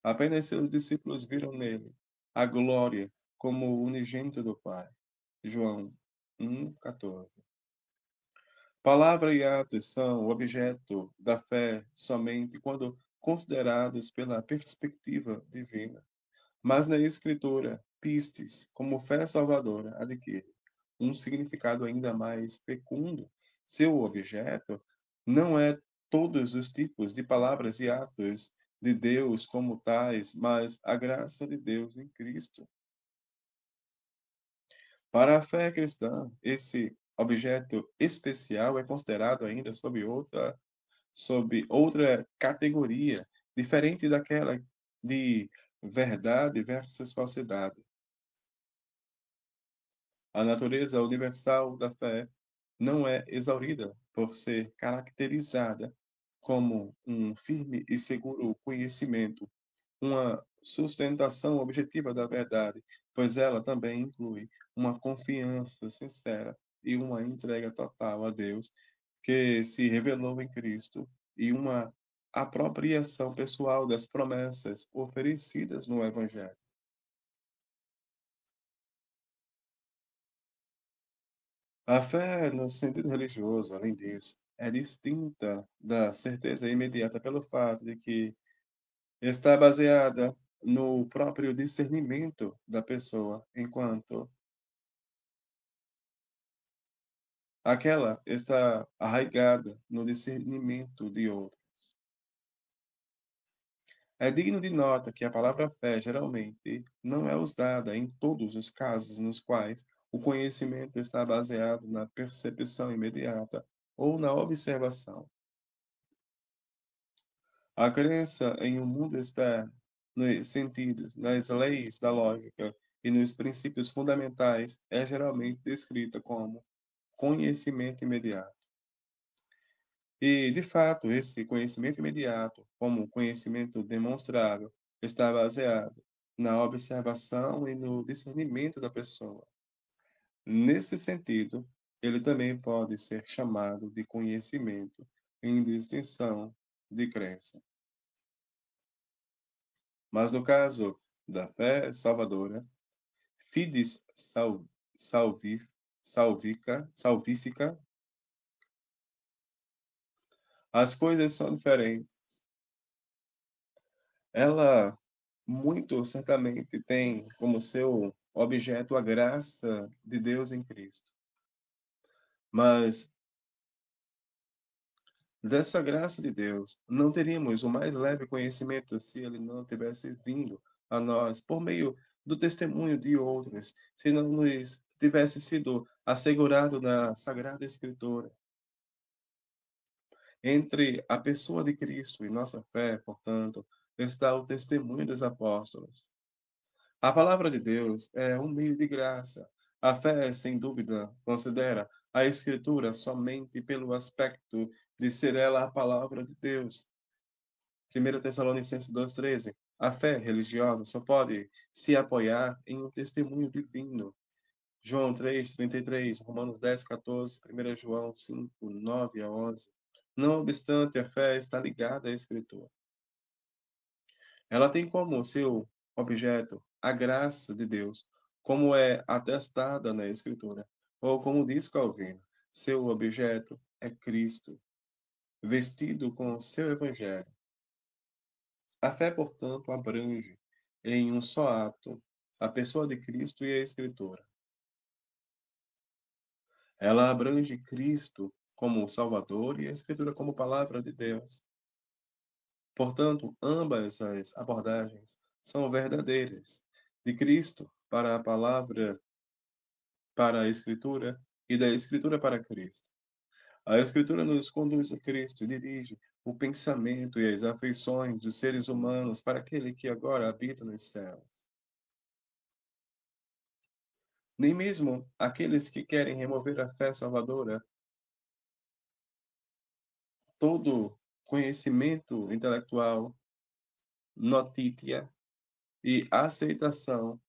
Apenas seus discípulos viram nele a glória como o unigênito do Pai. João 1:14. Palavra e atos são objeto da fé somente quando considerados pela perspectiva divina. Mas na Escritura, pistes, como fé salvadora, adquire um significado ainda mais fecundo. Seu objeto não é todos os tipos de palavras e atos de Deus como tais, mas a graça de Deus em Cristo. Para a fé cristã, esse objeto especial é considerado ainda sob outra categoria, diferente daquela de verdade versus falsidade. A natureza universal da fé não é exaurida por ser caracterizada como um firme e seguro conhecimento, uma sustentação objetiva da verdade, pois ela também inclui uma confiança sincera e uma entrega total a Deus, que se revelou em Cristo, e uma apropriação pessoal das promessas oferecidas no Evangelho. A fé, no sentido religioso, além disso, é distinta da certeza imediata pelo fato de que está baseada no próprio discernimento da pessoa, enquanto aquela está arraigada no discernimento de outro. É digno de nota que a palavra fé geralmente não é usada em todos os casos nos quais o conhecimento está baseado na percepção imediata ou na observação. A crença em um mundo externo, nos sentidos, nas leis da lógica e nos princípios fundamentais é geralmente descrita como conhecimento imediato. E, de fato, esse conhecimento imediato, como conhecimento demonstrável, está baseado na observação e no discernimento da pessoa. Nesse sentido, ele também pode ser chamado de conhecimento em distinção de crença. Mas no caso da fé salvadora, fides salvif, salvífica, as coisas são diferentes. Ela muito certamente tem como seu objeto a graça de Deus em Cristo. Mas Dessa graça de Deus, não teríamos o mais leve conhecimento se ele não tivesse vindo a nós por meio do testemunho de outros, se não nos tivesse sido assegurado na Sagrada Escritura. Entre a pessoa de Cristo e nossa fé, portanto, está o testemunho dos apóstolos. A palavra de Deus é um meio de graça. A fé, sem dúvida, considera a Escritura somente pelo aspecto de ser ela a palavra de Deus. 1 Tessalonicenses 2,13. A fé religiosa só pode se apoiar em um testemunho divino. João 3,33, Romanos 10,14, 1 João 5, 9 a 11. Não obstante, a fé está ligada à Escritura. Ela tem como seu objeto a graça de Deus, como é atestada na Escritura. Ou como diz Calvino, seu objeto é Cristo, vestido com seu Evangelho. A fé, portanto, abrange em um só ato a pessoa de Cristo e a Escritura. Ela abrange Cristo como Salvador e a Escritura como palavra de Deus. Portanto, ambas as abordagens são verdadeiras, de Cristo para a palavra, para a Escritura, e da Escritura para Cristo. A Escritura nos conduz a Cristo e dirige o pensamento e as afeições dos seres humanos para aquele que agora habita nos céus. Nem mesmo aqueles que querem remover a fé salvadora, todo conhecimento intelectual, notícia e aceitação,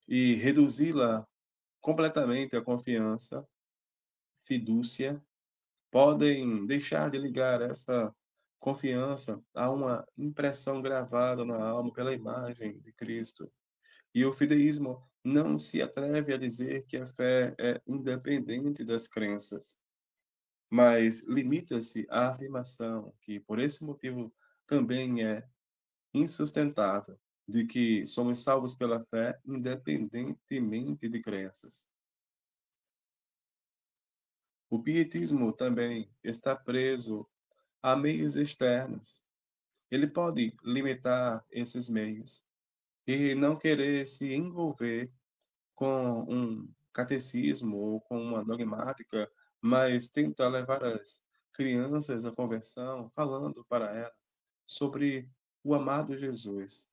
e reduzi-la completamente à confiança, fidúcia, podem deixar de ligar essa confiança a uma impressão gravada na alma pela imagem de Cristo. E o fideísmo não se atreve a dizer que a fé é independente das crenças, mas limita-se à afirmação que, por esse motivo, também é insustentável, de que somos salvos pela fé independentemente de crenças. O pietismo também está preso a meios externos. Ele pode limitar esses meios e não querer se envolver com um catecismo ou com uma dogmática, mas tenta levar as crianças à conversão, falando para elas sobre o amado Jesus.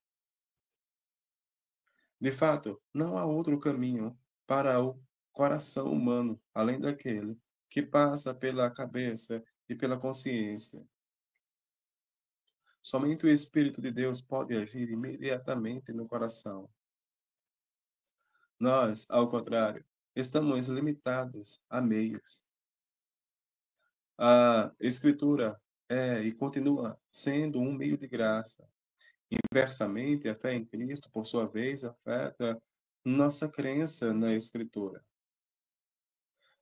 De fato, não há outro caminho para o coração humano além daquele que passa pela cabeça e pela consciência. Somente o Espírito de Deus pode agir imediatamente no coração. Nós, ao contrário, estamos limitados a meios. A Escritura é e continua sendo um meio de graça. Inversamente, a fé em Cristo, por sua vez, afeta nossa crença na Escritura.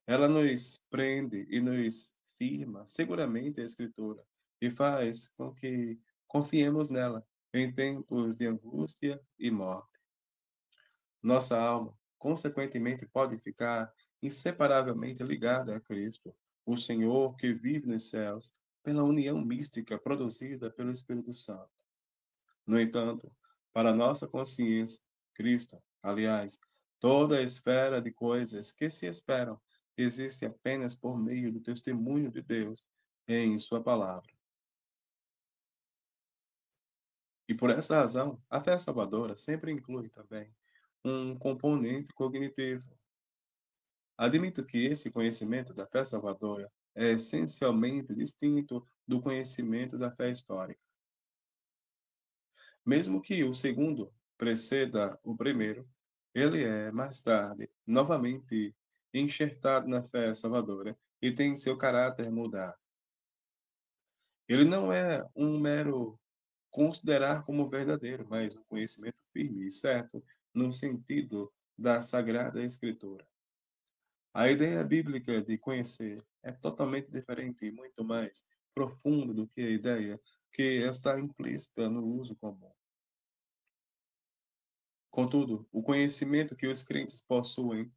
Ela nos prende e nos firma seguramente a Escritura e faz com que confiemos nela em tempos de angústia e morte. Nossa alma, consequentemente, pode ficar inseparavelmente ligada a Cristo, o Senhor que vive nos céus, pela união mística produzida pelo Espírito Santo. No entanto, para nossa consciência, Cristo, aliás, toda a esfera de coisas que se esperam, existe apenas por meio do testemunho de Deus em Sua palavra. E por essa razão, a fé salvadora sempre inclui também um componente cognitivo. Admito que esse conhecimento da fé salvadora é essencialmente distinto do conhecimento da fé histórica. Mesmo que o segundo preceda o primeiro, ele é, mais tarde, novamente enxertado na fé salvadora e tem seu caráter mudado. Ele não é um mero considerar como verdadeiro, mas um conhecimento firme e certo no sentido da Sagrada Escritura. A ideia bíblica de conhecer é totalmente diferente e muito mais profunda do que a ideia que está implícita no uso comum. Contudo, o conhecimento que os crentes possuem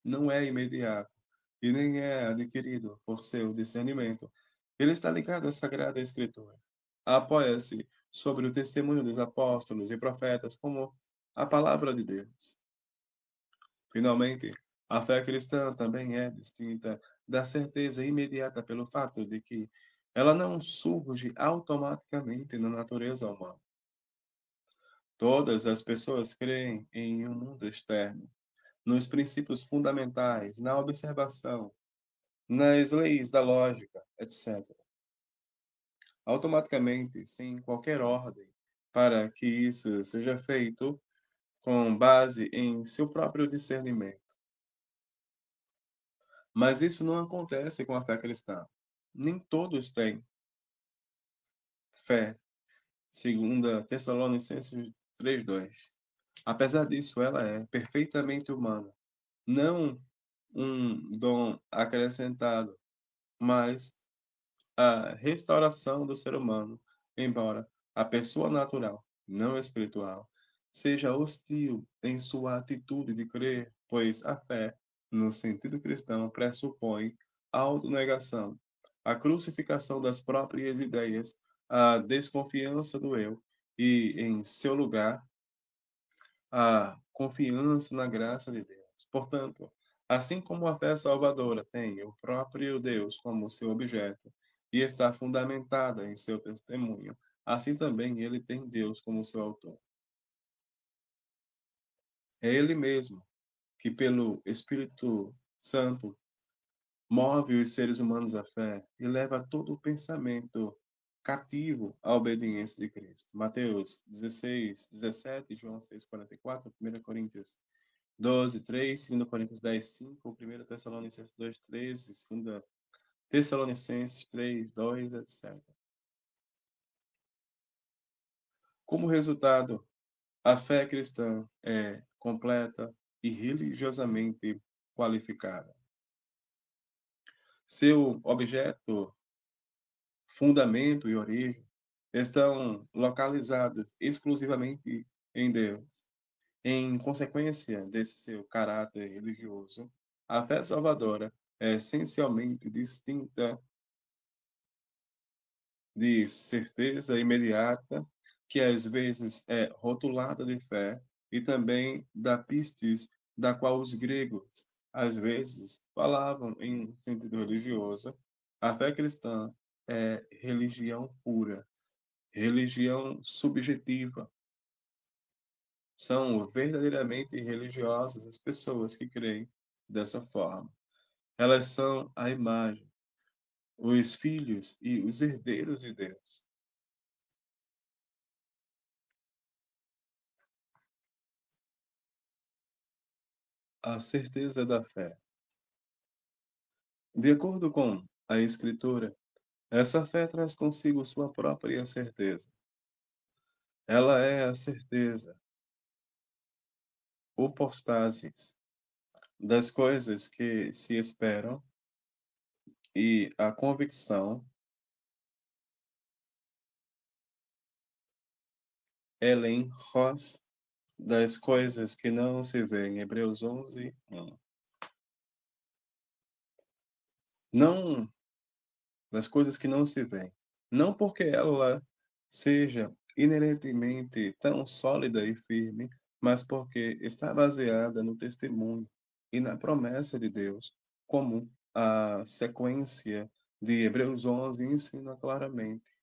não é imediato e nem é adquirido por seu discernimento, Ele está ligado à Sagrada Escritura. Apoia-se sobre o testemunho dos apóstolos e profetas como a palavra de Deus. Finalmente, a fé cristã também é distinta da certeza imediata pelo fato de que ela não surge automaticamente na natureza humana. Todas as pessoas creem em um mundo externo, nos princípios fundamentais, na observação, nas leis da lógica, etc. Automaticamente, sem qualquer ordem, para que isso seja feito com base em seu próprio discernimento. Mas isso não acontece com a fé cristã. Nem todos têm fé, segundo Tessalonicenses 3:2. Apesar disso, ela é perfeitamente humana, não um dom acrescentado, mas a restauração do ser humano, embora a pessoa natural, não espiritual, seja hostil em sua atitude de crer, pois a fé, no sentido cristão, pressupõe a autonegação, a crucificação das próprias ideias, a desconfiança do eu e, em seu lugar, a confiança na graça de Deus. Portanto, assim como a fé salvadora tem o próprio Deus como seu objeto e está fundamentada em seu testemunho, assim também ele tem Deus como seu autor. É ele mesmo que, pelo Espírito Santo, move os seres humanos à fé e leva todo o pensamento cativo à obediência de Cristo. Mateus 16:17, João 6:44, 1 Coríntios 12:3, 2 Coríntios 10:5, 1 Tessalonicenses 2:13, 2 Tessalonicenses 3:2, etc. Como resultado, a fé cristã é completa e religiosamente qualificada. Seu objeto, fundamento e origem estão localizados exclusivamente em Deus. Em consequência desse seu caráter religioso, a fé salvadora é essencialmente distinta de certeza imediata, que às vezes é rotulada de fé, e também da pistis, da qual os gregos às vezes falavam em sentido religioso. A fé cristã é religião pura, religião subjetiva. São verdadeiramente religiosas as pessoas que creem dessa forma. Elas são a imagem, os filhos e os herdeiros de Deus. A certeza da fé. De acordo com a Escritura, essa fé traz consigo sua própria certeza. Ela é a certeza, hipostasis, das coisas que se esperam e a convicção, elenchos, das coisas que não se veem. Hebreus 11:1. Não das coisas que não se veem. Não porque ela seja inerentemente tão sólida e firme, mas porque está baseada no testemunho e na promessa de Deus, como a sequência de Hebreus 11 ensina claramente.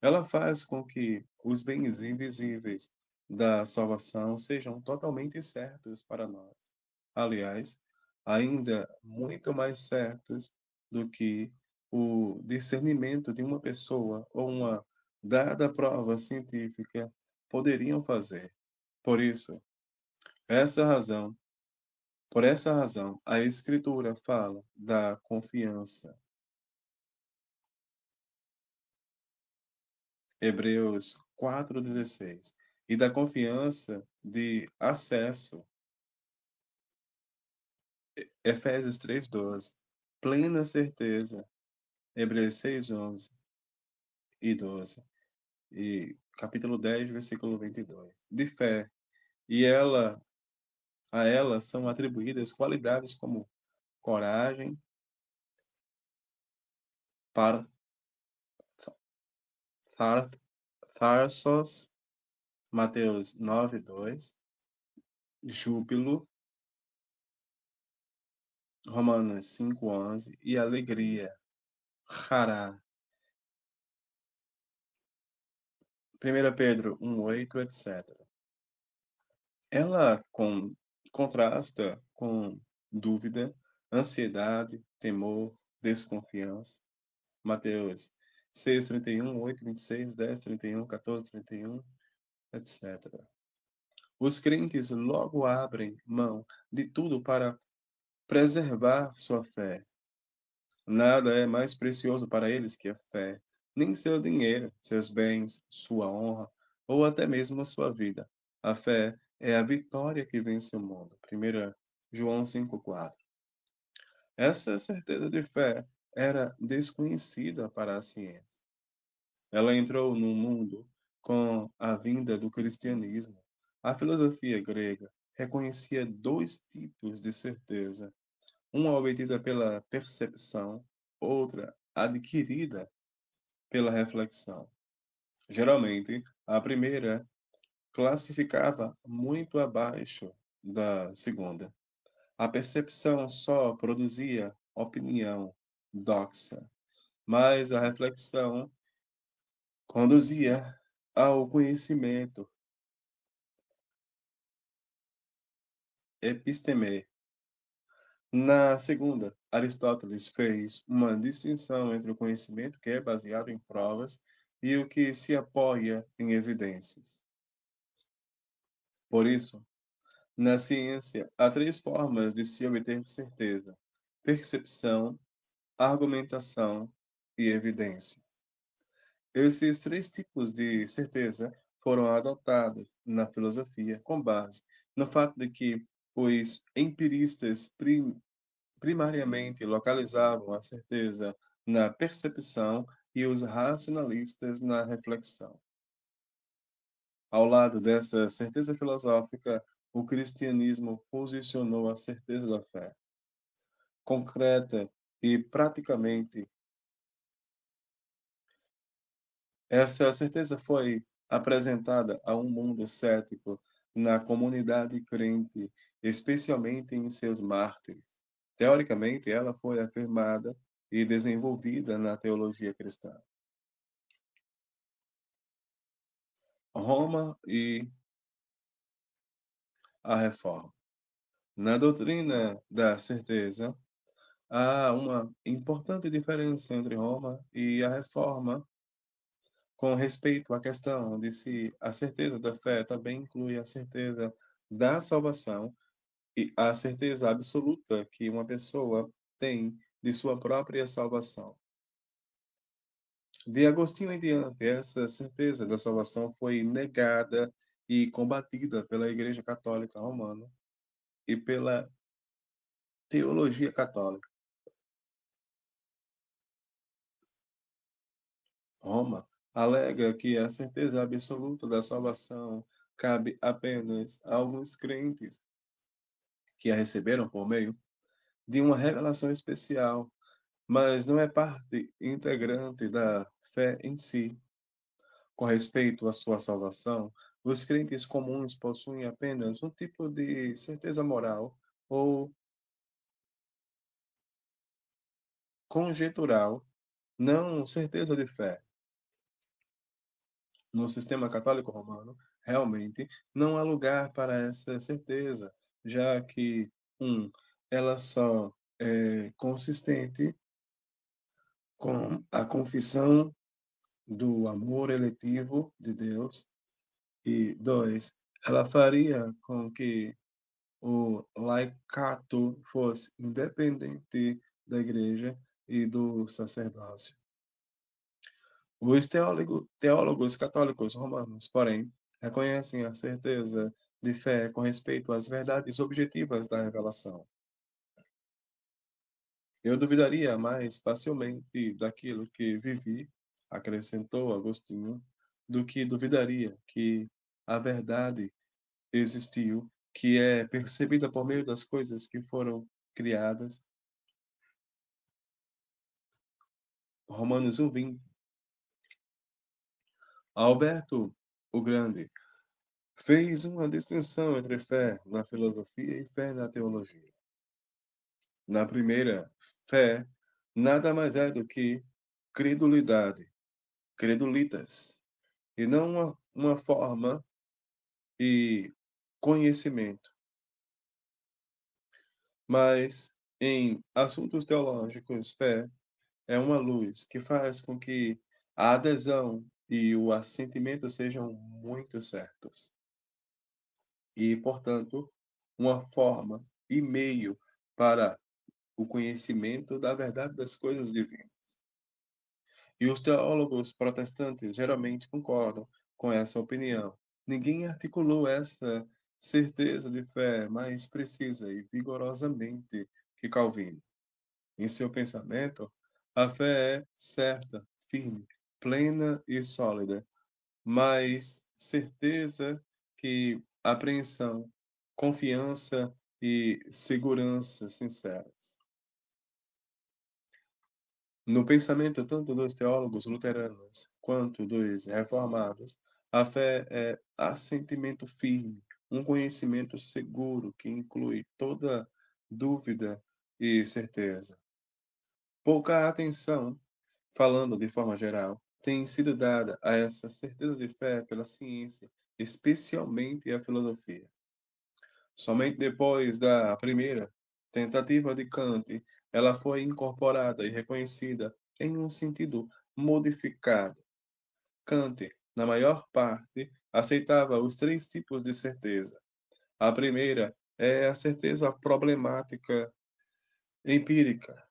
Ela faz com que os bens invisíveis da salvação sejam totalmente certos para nós. Aliás, ainda muito mais certos do que o discernimento de uma pessoa ou uma dada prova científica poderiam fazer. Por isso, essa razão, por essa razão, a Escritura fala da confiança. Hebreus 4:16, e da confiança de acesso, Efésios 3:12, plena certeza, Hebreus 6:11 e 12, e capítulo 10, versículo 22, de fé, e a ela são atribuídas qualidades como coragem, Par, Thar, Tharsos, Mateus 9:2, júbilo, Romanos 5:11 e alegria, Hará, 1 Pedro 1:8, etc. Ela contrasta com dúvida, ansiedade, temor, desconfiança. Mateus 6:31, 8:26, 10:31, 14:31, etc. Os crentes logo abrem mão de tudo para preservar sua fé. Nada é mais precioso para eles que a fé, nem seu dinheiro, seus bens, sua honra, ou até mesmo a sua vida. A fé é a vitória que vence o mundo. 1 João 5:4. Essa certeza de fé era desconhecida para a ciência. Ela entrou no mundo com a vinda do cristianismo. A filosofia grega reconhecia dois tipos de certeza: uma obtida pela percepção, outra adquirida pela reflexão. Geralmente, a primeira classificava muito abaixo da segunda. A percepção só produzia opinião, doxa, mas a reflexão conduzia ao conhecimento, episteme. Na segunda, Aristóteles fez uma distinção entre o conhecimento que é baseado em provas e o que se apoia em evidências. Por isso, na ciência, há três formas de se obter certeza: percepção, argumentação e evidência. Esses três tipos de certeza foram adotados na filosofia com base no fato de que os empiristas primariamente localizavam a certeza na percepção e os racionalistas na reflexão. Ao lado dessa certeza filosófica, o cristianismo posicionou a certeza da fé, concreta e praticamente. Essa certeza foi apresentada a um mundo cético na comunidade crente, especialmente em seus mártires. Teoricamente, ela foi afirmada e desenvolvida na teologia cristã. Roma e a Reforma. Na doutrina da certeza, há uma importante diferença entre Roma e a Reforma com respeito à questão de se a certeza da fé também inclui a certeza da salvação e a certeza absoluta que uma pessoa tem de sua própria salvação. De Agostinho em diante, essa certeza da salvação foi negada e combatida pela Igreja Católica Romana e pela teologia católica. Roma alega que a certeza absoluta da salvação cabe apenas a alguns crentes que a receberam por meio de uma revelação especial, mas não é parte integrante da fé em si. Com respeito à sua salvação, os crentes comuns possuem apenas um tipo de certeza moral ou conjetural, não certeza de fé. No sistema católico romano, realmente não há lugar para essa certeza, já que, ela só é consistente com a confissão do amor eletivo de Deus, e dois, ela faria com que o laicato fosse independente da igreja e do sacerdócio. Os teólogos católicos romanos, porém, reconhecem a certeza de fé com respeito às verdades objetivas da revelação. Eu duvidaria mais facilmente daquilo que vivi, acrescentou Agostinho, do que duvidaria que a verdade existiu, que é percebida por meio das coisas que foram criadas. Romanos 1:20. Alberto o Grande fez uma distinção entre fé na filosofia e fé na teologia. Na primeira, fé nada mais é do que credulidade, credulitas, e não uma forma e conhecimento. Mas em assuntos teológicos, fé é uma luz que faz com que a adesão e o assentimento sejam muito certos. E, portanto, uma forma e meio para o conhecimento da verdade das coisas divinas. E os teólogos protestantes geralmente concordam com essa opinião. Ninguém articulou essa certeza de fé mais precisa e vigorosamente que Calvino. Em seu pensamento, a fé é certa, firme, plena e sólida, mais certeza que apreensão, confiança e segurança sinceras. No pensamento tanto dos teólogos luteranos quanto dos reformados, a fé é assentimento firme, um conhecimento seguro que inclui toda dúvida e certeza. Pouca atenção, falando de forma geral, tem sido dada a essa certeza de fé pela ciência, especialmente a filosofia. Somente depois da primeira tentativa de Kant, ela foi incorporada e reconhecida em um sentido modificado. Kant, na maior parte, aceitava os três tipos de certeza. A primeira é a certeza problemática empírica,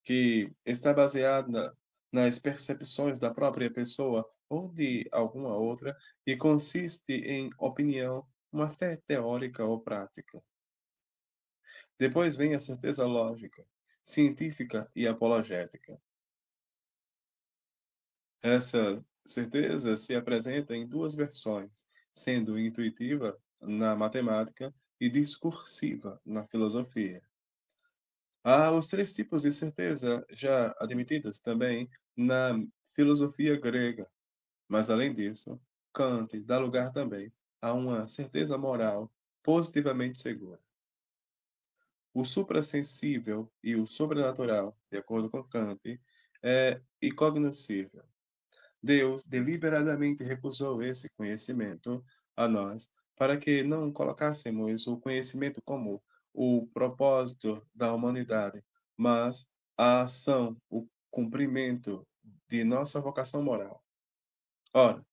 que está baseada nas percepções da própria pessoa ou de alguma outra e consiste em opinião, uma fé teórica ou prática. Depois vem a certeza lógica, científica e apologética. Essa certeza se apresenta em duas versões, sendo intuitiva na matemática e discursiva na filosofia. Há os três tipos de certeza já admitidos também na filosofia grega, mas além disso, Kant dá lugar também a uma certeza moral positivamente segura. O suprassensível e o sobrenatural, de acordo com Kant, é incognoscível. Deus deliberadamente recusou esse conhecimento a nós para que não colocássemos o conhecimento como o propósito da humanidade, mas a ação, o cumprimento de nossa vocação moral. Ora,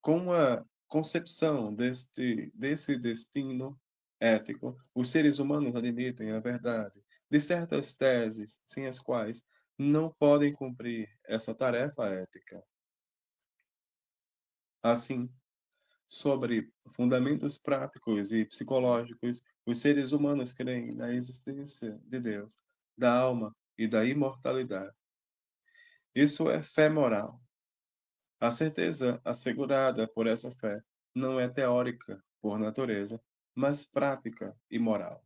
com a concepção desse destino ético, os seres humanos admitem a verdade de certas teses sem as quais não podem cumprir essa tarefa ética. Assim, sobre fundamentos práticos e psicológicos, os seres humanos creem na existência de Deus, da alma e da imortalidade. Isso é fé moral. A certeza assegurada por essa fé não é teórica por natureza, mas prática e moral.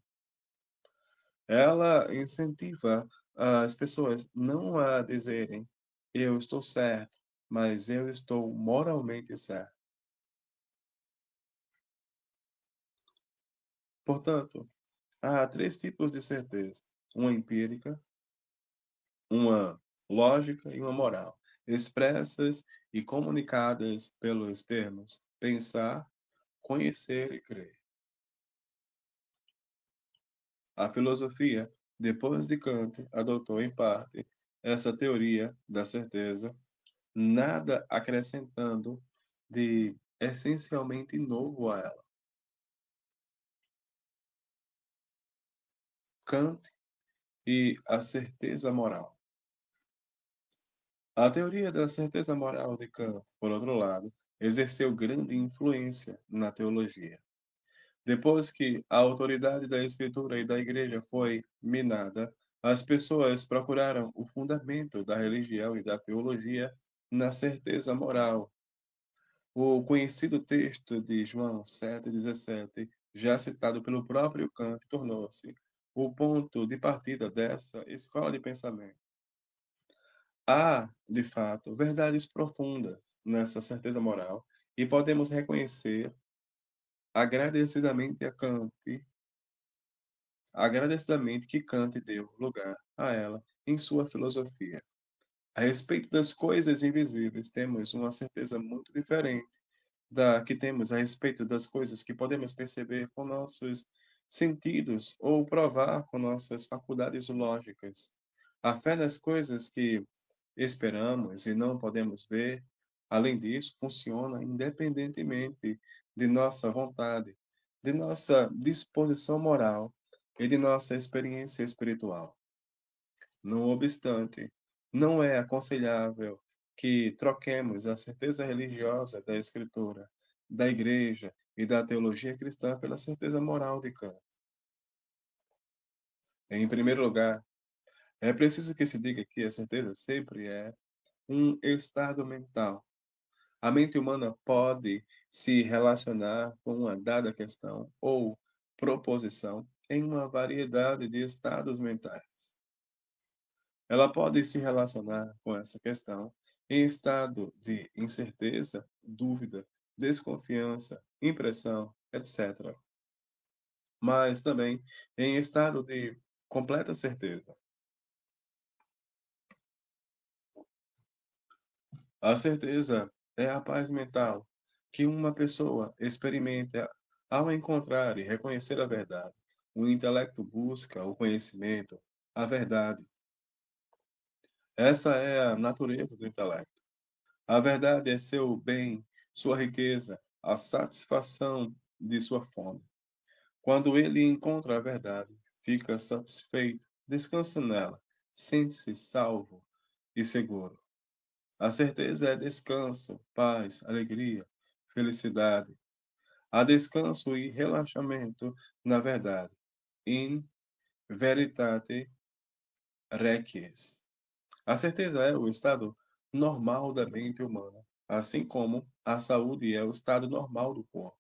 Ela incentiva as pessoas não a dizerem eu estou certo, mas eu estou moralmente certo. Portanto, há três tipos de certeza: uma empírica, uma lógica e uma moral, expressas e comunicadas pelos termos pensar, conhecer e crer. A filosofia, depois de Kant, adotou em parte essa teoria da certeza, nada acrescentando de essencialmente novo a ela. Kant e a certeza moral. A teoria da certeza moral de Kant, por outro lado, exerceu grande influência na teologia. Depois que a autoridade da Escritura e da Igreja foi minada, as pessoas procuraram o fundamento da religião e da teologia na certeza moral. O conhecido texto de João 7,17, já citado pelo próprio Kant, tornou-se o ponto de partida dessa escola de pensamento. Há, de fato, verdades profundas nessa certeza moral e podemos reconhecer agradecidamente a Kant, agradecidamente que Kant deu lugar a ela em sua filosofia. A respeito das coisas invisíveis, temos uma certeza muito diferente da que temos a respeito das coisas que podemos perceber com nossos sentidos ou provar com nossas faculdades lógicas. A fé nas coisas que esperamos e não podemos ver, além disso, funciona independentemente de nossa vontade, de nossa disposição moral e de nossa experiência espiritual. Não obstante, não é aconselhável que troquemos a certeza religiosa da Escritura, da Igreja e da teologia cristã pela certeza moral de Kant. Em primeiro lugar, é preciso que se diga que a certeza sempre é um estado mental. A mente humana pode se relacionar com uma dada questão ou proposição em uma variedade de estados mentais. Ela pode se relacionar com essa questão em estado de incerteza, dúvida, desconfiança, impressão, etc., mas também em estado de completa certeza. A certeza é a paz mental que uma pessoa experimenta ao encontrar e reconhecer a verdade. O intelecto busca o conhecimento, a verdade. Essa é a natureza do intelecto. A verdade é seu bem, sua riqueza, a satisfação de sua fome. Quando ele encontra a verdade, fica satisfeito, descansa nela, sente-se salvo e seguro. A certeza é descanso, paz, alegria, felicidade. Há descanso e relaxamento na verdade. In veritate requies. A certeza é o estado normal da mente humana, assim como a saúde é o estado normal do corpo.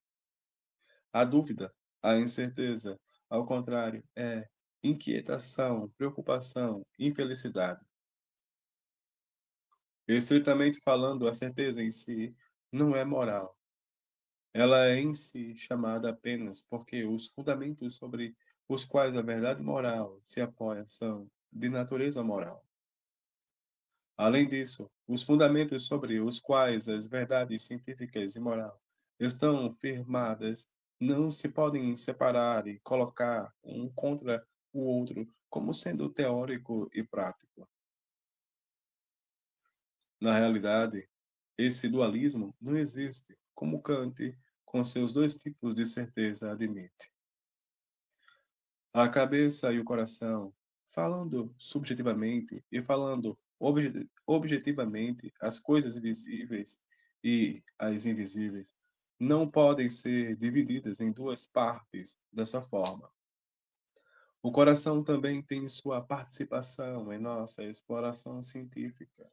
A dúvida, a incerteza, ao contrário, é inquietação, preocupação, infelicidade. Estritamente falando, a certeza em si não é moral. Ela é em si chamada apenas porque os fundamentos sobre os quais a verdade moral se apoia são de natureza moral. Além disso, os fundamentos sobre os quais as verdades científicas e moral estão firmadas não se podem separar e colocar um contra o outro como sendo teórico e prático. Na realidade, esse dualismo não existe, como Kant, com seus dois tipos de certeza, admite. A cabeça e o coração, falando subjetivamente e falando objetivamente, as coisas visíveis e as invisíveis não podem ser divididas em duas partes dessa forma. O coração também tem sua participação em nossa exploração científica.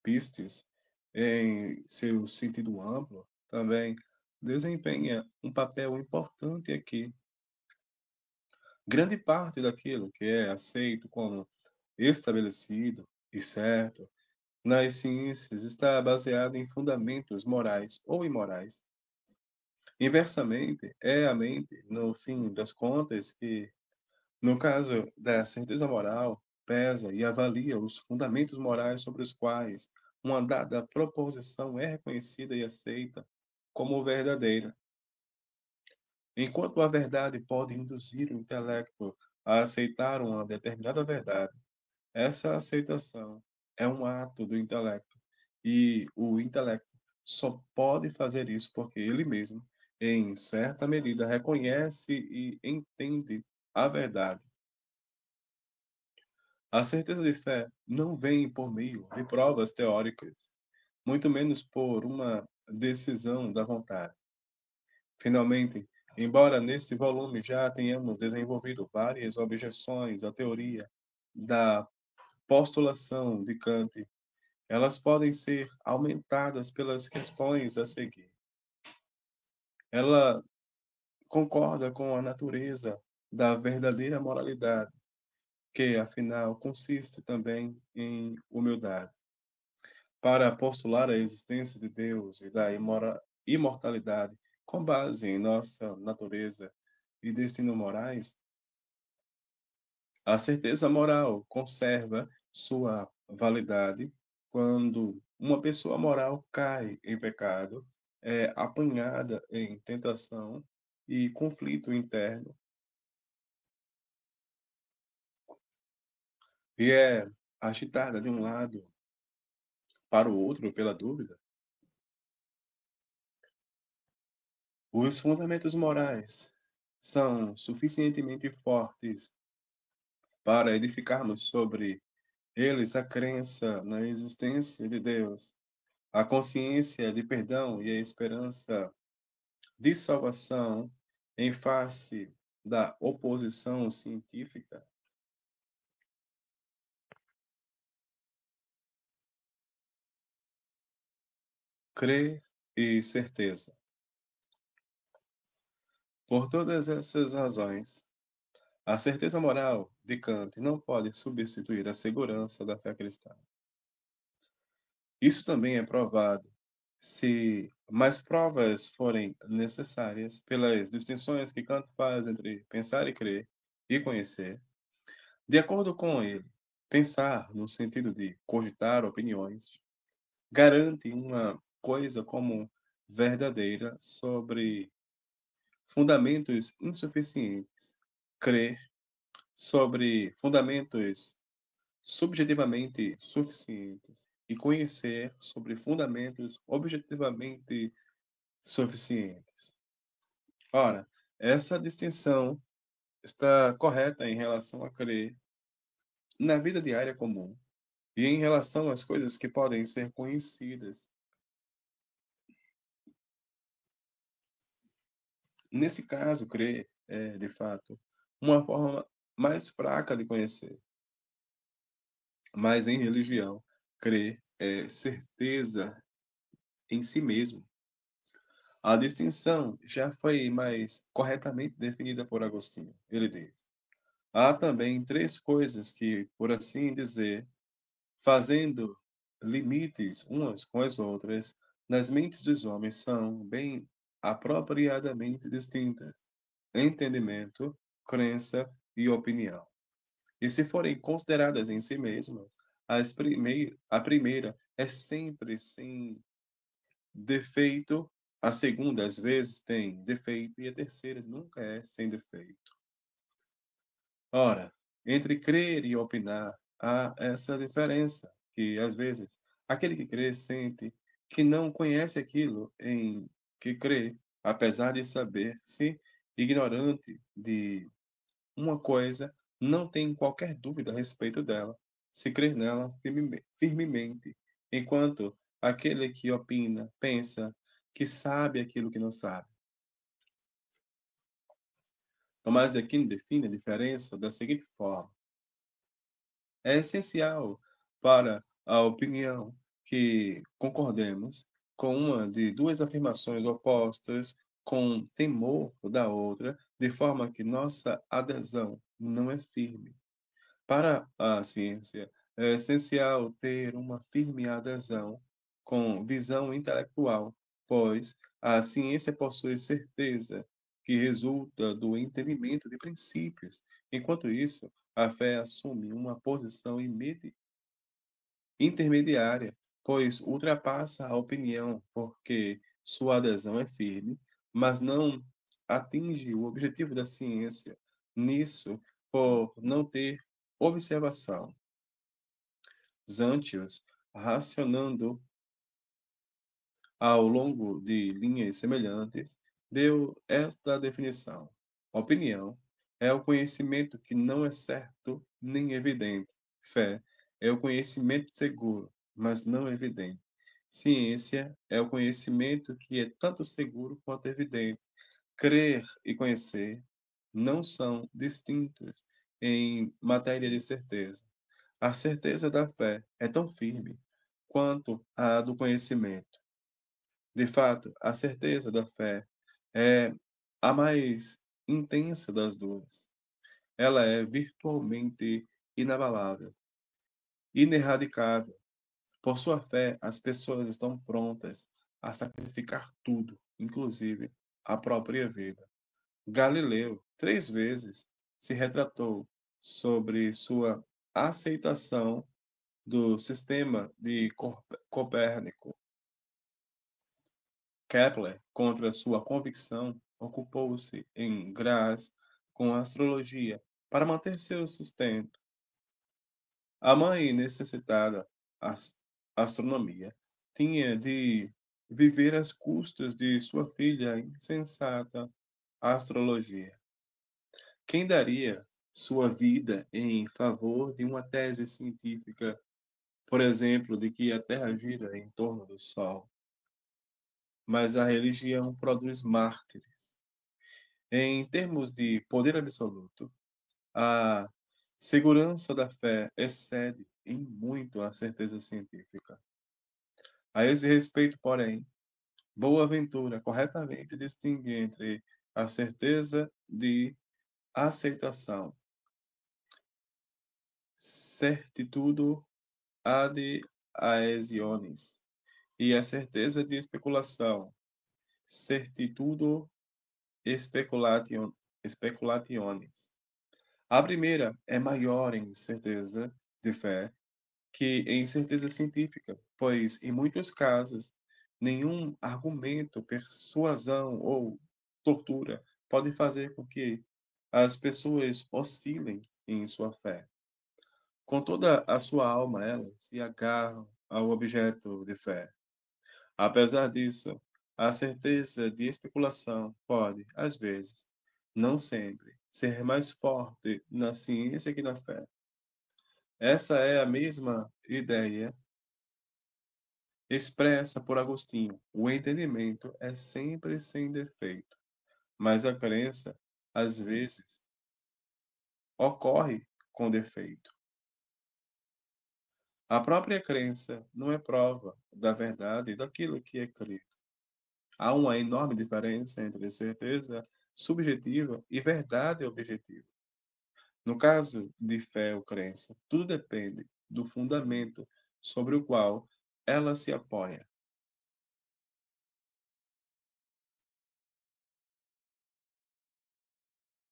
Pistes, em seu sentido amplo, também desempenha um papel importante aqui. Grande parte daquilo que é aceito como estabelecido e certo nas ciências está baseado em fundamentos morais ou imorais. Inversamente, é a mente, no fim das contas, que, no caso da certeza moral, pesa e avalia os fundamentos morais sobre os quais uma dada proposição é reconhecida e aceita como verdadeira. Enquanto a verdade pode induzir o intelecto a aceitar uma determinada verdade, essa aceitação é um ato do intelecto, e o intelecto só pode fazer isso porque ele mesmo, em certa medida, reconhece e entende a verdade. A certeza de fé não vem por meio de provas teóricas, muito menos por uma decisão da vontade. Finalmente, embora neste volume já tenhamos desenvolvido várias objeções à teoria da postulação de Kant, elas podem ser aumentadas pelas questões a seguir. Ela concorda com a natureza da verdadeira moralidade que afinal consiste também em humildade. Para postular a existência de Deus e da imortalidade com base em nossa natureza e destino morais, a certeza moral conserva sua validade quando uma pessoa moral cai em pecado, é apanhada em tentação e conflito interno e é agitada de um lado para o outro pela dúvida. Os fundamentos morais são suficientemente fortes para edificarmos sobre eles a crença na existência de Deus, a consciência de perdão e a esperança de salvação em face da oposição científica. Crer e certeza. Por todas essas razões, a certeza moral de Kant não pode substituir a segurança da fé cristã. Isso também é provado se mais provas forem necessárias pelas distinções que Kant faz entre pensar e crer e conhecer. De acordo com ele, pensar, no sentido de cogitar opiniões, garante uma coisa como verdadeira sobre fundamentos insuficientes. Crer sobre fundamentos subjetivamente suficientes e conhecer sobre fundamentos objetivamente suficientes. Ora, essa distinção está correta em relação a crer na vida diária comum e em relação às coisas que podem ser conhecidas. Nesse caso, crer é, de fato, uma forma mais fraca de conhecer, mas em religião, crer é certeza em si mesmo. A distinção já foi mais corretamente definida por Agostinho. Ele diz: há também três coisas que, por assim dizer, fazendo limites umas com as outras, nas mentes dos homens são bem apropriadamente distintas: entendimento, crença e opinião. E se forem consideradas em si mesmas, a primeira é sempre sem defeito, a segunda às vezes tem defeito e a terceira nunca é sem defeito. Ora, entre crer e opinar há essa diferença, que às vezes aquele que crê sente que não conhece aquilo em que crê, apesar de saber-se ignorante de uma coisa, não tem qualquer dúvida a respeito dela, se crer nela firmemente, enquanto aquele que opina pensa que sabe aquilo que não sabe. Tomás de Aquino define a diferença da seguinte forma: é essencial para a opinião que concordemos com uma de duas afirmações opostas com temor da outra, de forma que nossa adesão não é firme. Para a ciência, é essencial ter uma firme adesão com visão intelectual, pois a ciência possui certeza que resulta do entendimento de princípios. Enquanto isso, a fé assume uma posição intermediária, pois ultrapassa a opinião, porque sua adesão é firme, mas não atinge o objetivo da ciência. Nisso, por não ter observação. Zantius, racionando ao longo de linhas semelhantes, deu esta definição: opinião é o conhecimento que não é certo nem evidente. Fé é o conhecimento seguro, mas não evidente. Ciência é o conhecimento que é tanto seguro quanto evidente. Crer e conhecer não são distintos em matéria de certeza. A certeza da fé é tão firme quanto a do conhecimento. De fato, a certeza da fé é a mais intensa das duas. Ela é virtualmente inabalável, ineradicável. Por sua fé, as pessoas estão prontas a sacrificar tudo, inclusive a própria vida. Galileu, 3 vezes, se retratou sobre sua aceitação do sistema de Copérnico. Kepler, contra sua convicção, ocupou-se em Graz com a astrologia para manter seu sustento. A mãe necessitada, as astronomia, tinha de viver às custas de sua filha insensata astrologia. Quem daria sua vida em favor de uma tese científica, por exemplo, de que a Terra gira em torno do Sol? Mas a religião produz mártires. Em termos de poder absoluto, a segurança da fé excede em muito a certeza científica. A esse respeito, porém, Boaventura corretamente distingue entre a certeza de aceitação, certitudo ad aesionis, e a certeza de especulação, certitudo speculationis. A primeira é maior em certeza de fé que em certeza científica, pois, em muitos casos, nenhum argumento, persuasão ou tortura pode fazer com que as pessoas oscilem em sua fé. Com toda a sua alma, elas se agarram ao objeto de fé. Apesar disso, a certeza de especulação pode, às vezes, não sempre, ser mais forte na ciência que na fé. Essa é a mesma ideia expressa por Agostinho. O entendimento é sempre sem defeito, mas a crença, às vezes, ocorre com defeito. A própria crença não é prova da verdade daquilo que é crido. Há uma enorme diferença entre certeza subjetiva e verdade objetiva. No caso de fé ou crença, tudo depende do fundamento sobre o qual ela se apoia.